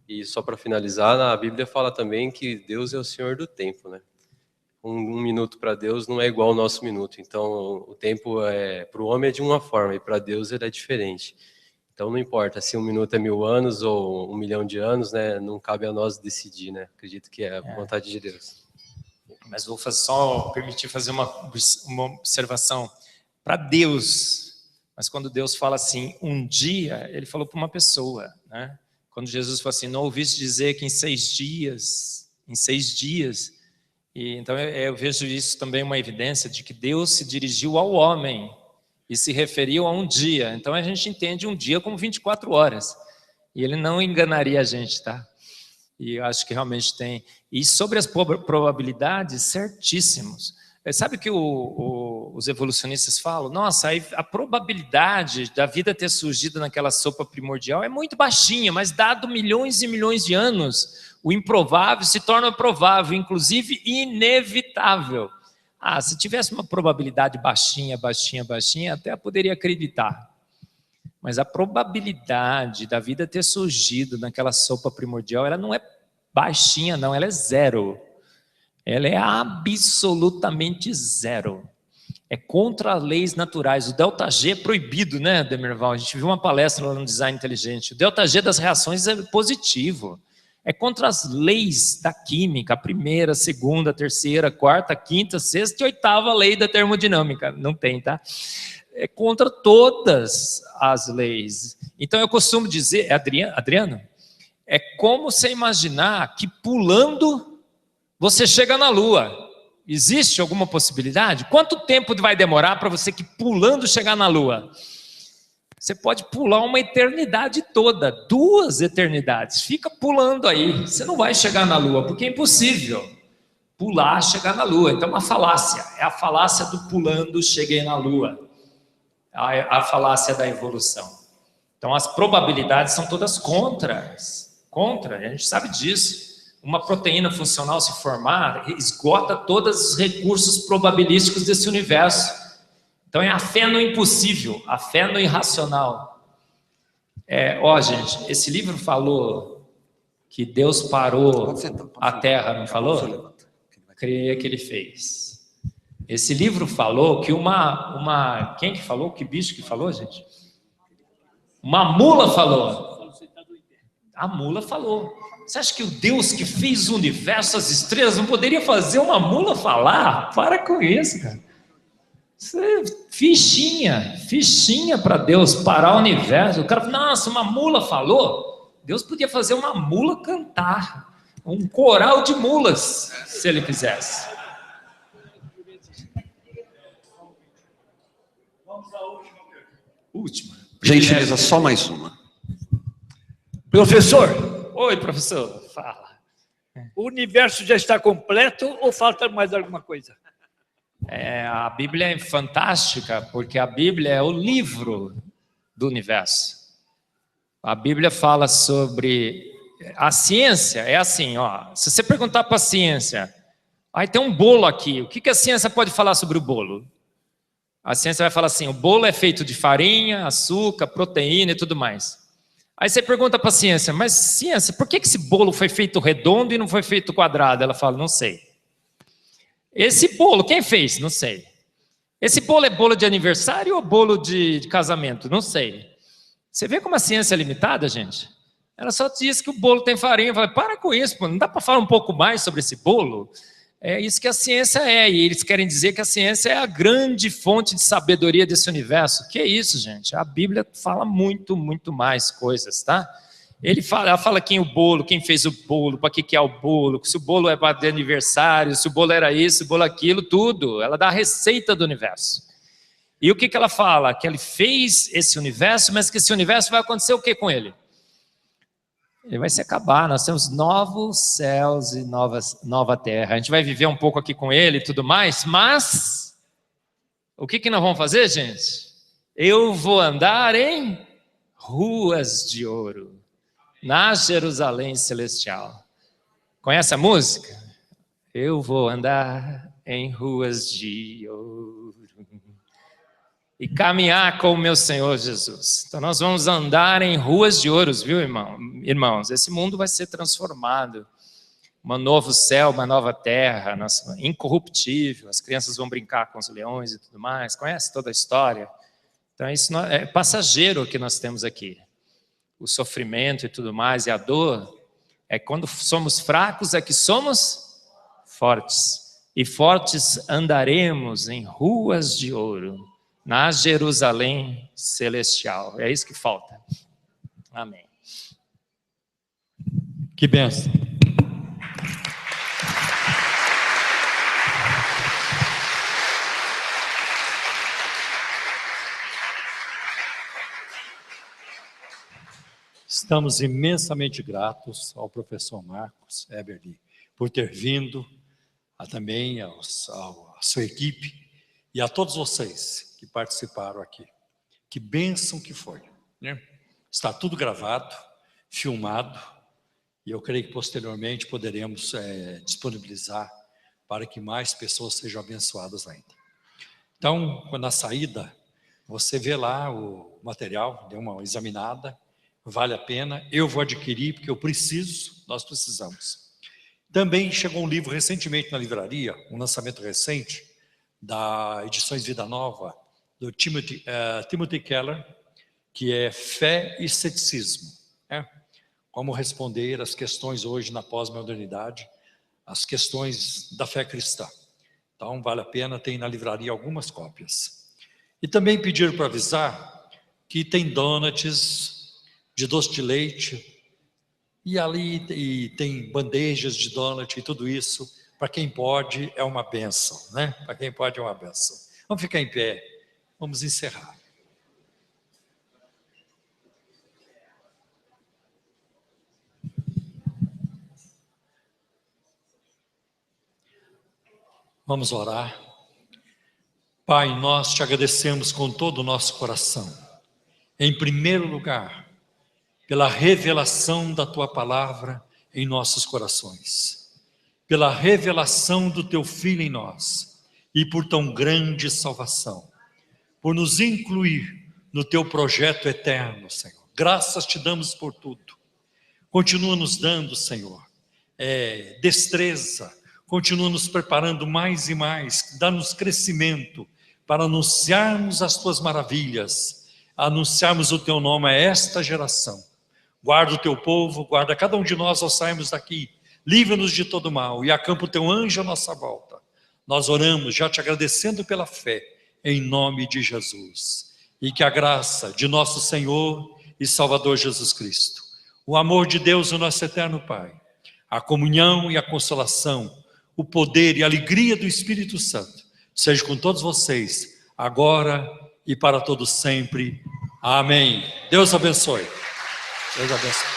E só para finalizar, a Bíblia fala também que Deus é o Senhor do tempo, né? Um minuto para Deus não é igual ao nosso minuto. Então o tempo para o homem é de uma forma e para Deus ele é diferente. Então não importa se 1 minuto é 1000 anos ou 1 milhão de anos, né? Não cabe a nós decidir, né? Acredito que é a vontade de Deus. Mas vou só permitir fazer uma observação para Deus. Mas quando Deus fala assim, um dia, ele falou para uma pessoa, né? Quando Jesus falou assim, não ouviste dizer que em 6 dias, e então eu vejo isso também uma evidência de que Deus se dirigiu ao homem e se referiu a um dia. Então a gente entende um dia como 24 horas. E ele não enganaria a gente, tá? E eu acho que realmente tem. E sobre as probabilidades, certíssimos. Sabe que os evolucionistas falam? Nossa, a probabilidade da vida ter surgido naquela sopa primordial é muito baixinha, mas dado milhões e milhões de anos, o improvável se torna provável, inclusive inevitável. Se tivesse uma probabilidade baixinha, até poderia acreditar. Mas a probabilidade da vida ter surgido naquela sopa primordial, ela não é baixinha, não, ela é zero. Ela é absolutamente zero. É contra as leis naturais. O ΔG é proibido, né, Demerval? A gente viu uma palestra lá no Design Inteligente. O ΔG das reações é positivo. É contra as leis da química, a primeira, segunda, terceira, quarta, quinta, sexta e oitava lei da termodinâmica. Não tem, tá? É contra todas as leis. Então eu costumo dizer, Adriano, é como você imaginar que pulando você chega na Lua. Existe alguma possibilidade? Quanto tempo vai demorar para você que pulando chegar na Lua? Você pode pular uma eternidade toda, 2 eternidades. Fica pulando aí. Você não vai chegar na Lua, porque é impossível pular, chegar na Lua. Então é uma falácia. É a falácia do pulando, cheguei na Lua. A falácia da evolução. Então as probabilidades são todas contra. A gente sabe disso. Uma proteína funcional se formar, esgota todos os recursos probabilísticos desse universo. Então é a fé no impossível, a fé no irracional. Gente, esse livro falou que Deus parou a Terra, não falou? Creia que ele fez. Esse livro falou que quem que falou? Que bicho que falou, gente? Uma mula falou. A mula falou. Você acha que o Deus que fez o universo, as estrelas, não poderia fazer uma mula falar? Para com isso, cara. Isso é fichinha para Deus parar o universo. O cara fala, nossa, uma mula falou. Deus podia fazer uma mula cantar. Um coral de mulas, se ele quisesse. Vamos à última pergunta. Última. Gentileza, só mais uma. Professor, Oi, professor, fala. o universo já está completo ou falta mais alguma coisa? A Bíblia é fantástica, porque a Bíblia é o livro do universo. A Bíblia fala sobre... A ciência é assim, ó. Se você perguntar para a ciência, aí tem um bolo aqui, o que a ciência pode falar sobre o bolo? A ciência vai falar assim, o bolo é feito de farinha, açúcar, proteína e tudo mais. Aí você pergunta para a ciência, mas ciência, por que esse bolo foi feito redondo e não foi feito quadrado? Ela fala, não sei. Esse bolo, quem fez? Não sei. Esse bolo é bolo de aniversário ou bolo de casamento? Não sei. Você vê como a ciência é limitada, gente? Ela só diz que o bolo tem farinha. Eu falei, para com isso, pô, não dá para falar um pouco mais sobre esse bolo? É isso que a ciência é, e eles querem dizer que a ciência é a grande fonte de sabedoria desse universo. Que é isso, gente? A Bíblia fala muito, muito mais coisas, tá? Ela fala quem o bolo, quem fez o bolo, para que é o bolo, se o bolo é para aniversário, se o bolo era isso, se o bolo aquilo, tudo. Ela dá a receita do universo. E o que ela fala? Que ele fez esse universo, mas que esse universo vai acontecer o que com ele? Ele vai se acabar, nós temos novos céus e nova terra. A gente vai viver um pouco aqui com ele e tudo mais, mas o que nós vamos fazer, gente? Eu vou andar em ruas de ouro, na Jerusalém celestial. Conhece a música? Eu vou andar em ruas de ouro e caminhar com o meu Senhor Jesus. Então nós vamos andar em ruas de ouros, viu, irmãos? Esse mundo vai ser transformado. Um novo céu, uma nova terra, incorruptível. As crianças vão brincar com os leões e tudo mais. Conhece toda a história? Então isso é passageiro o que nós temos aqui. O sofrimento e tudo mais, e a dor, é quando somos fracos, é que somos fortes. E fortes andaremos em ruas de ouro, na Jerusalém celestial. É isso que falta. Amém. Que bênção. Estamos imensamente gratos ao professor Marcos Eberly por ter vindo, também à sua equipe e a todos vocês que participaram aqui. Que bênção que foi, né? Está tudo gravado, filmado, e eu creio que posteriormente poderemos disponibilizar para que mais pessoas sejam abençoadas ainda. Então, na saída, você vê lá o material, dê uma examinada, vale a pena, eu vou adquirir porque eu preciso, nós precisamos. Também chegou um livro recentemente na livraria, um lançamento recente, da Edições Vida Nova, do Timothy Keller, que é Fé e Ceticismo. Como responder às questões hoje na pós-modernidade, as questões da fé cristã. Então, vale a pena, tem na livraria algumas cópias. E também pediram para avisar que tem donuts de doce de leite, e ali tem bandejas de donut e tudo isso. Para quem pode, é uma bênção, né? Para quem pode, é uma bênção. Vamos ficar em pé, vamos encerrar. Vamos orar. Pai, nós te agradecemos com todo o nosso coração. Em primeiro lugar, pela revelação da tua palavra em nossos corações. Pela revelação do teu Filho em nós e por tão grande salvação, por nos incluir no teu projeto eterno, Senhor. Graças te damos por tudo. Continua nos dando, Senhor, destreza, continua nos preparando mais e mais, dá-nos crescimento para anunciarmos as tuas maravilhas a anunciarmos o teu nome a esta geração. Guarda o teu povo, guarda cada um de nós ao sairmos daqui. Livra-nos de todo mal e acampa o teu anjo à nossa volta. Nós oramos já te agradecendo pela fé, em nome de Jesus. E que a graça de nosso Senhor e Salvador Jesus Cristo, o amor de Deus, o nosso eterno Pai, a comunhão e a consolação, o poder e a alegria do Espírito Santo, seja com todos vocês, agora e para todos sempre. Amém. Deus abençoe. Deus abençoe.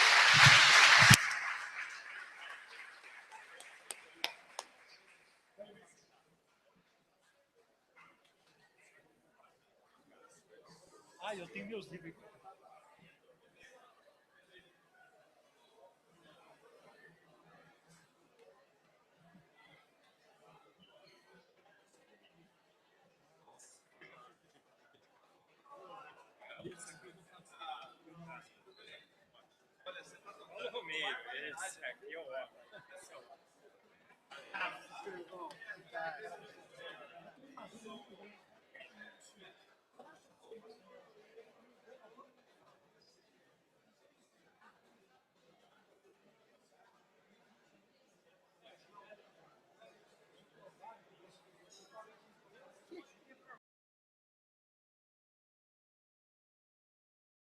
Eu tenho meus livros. Esse aqui é o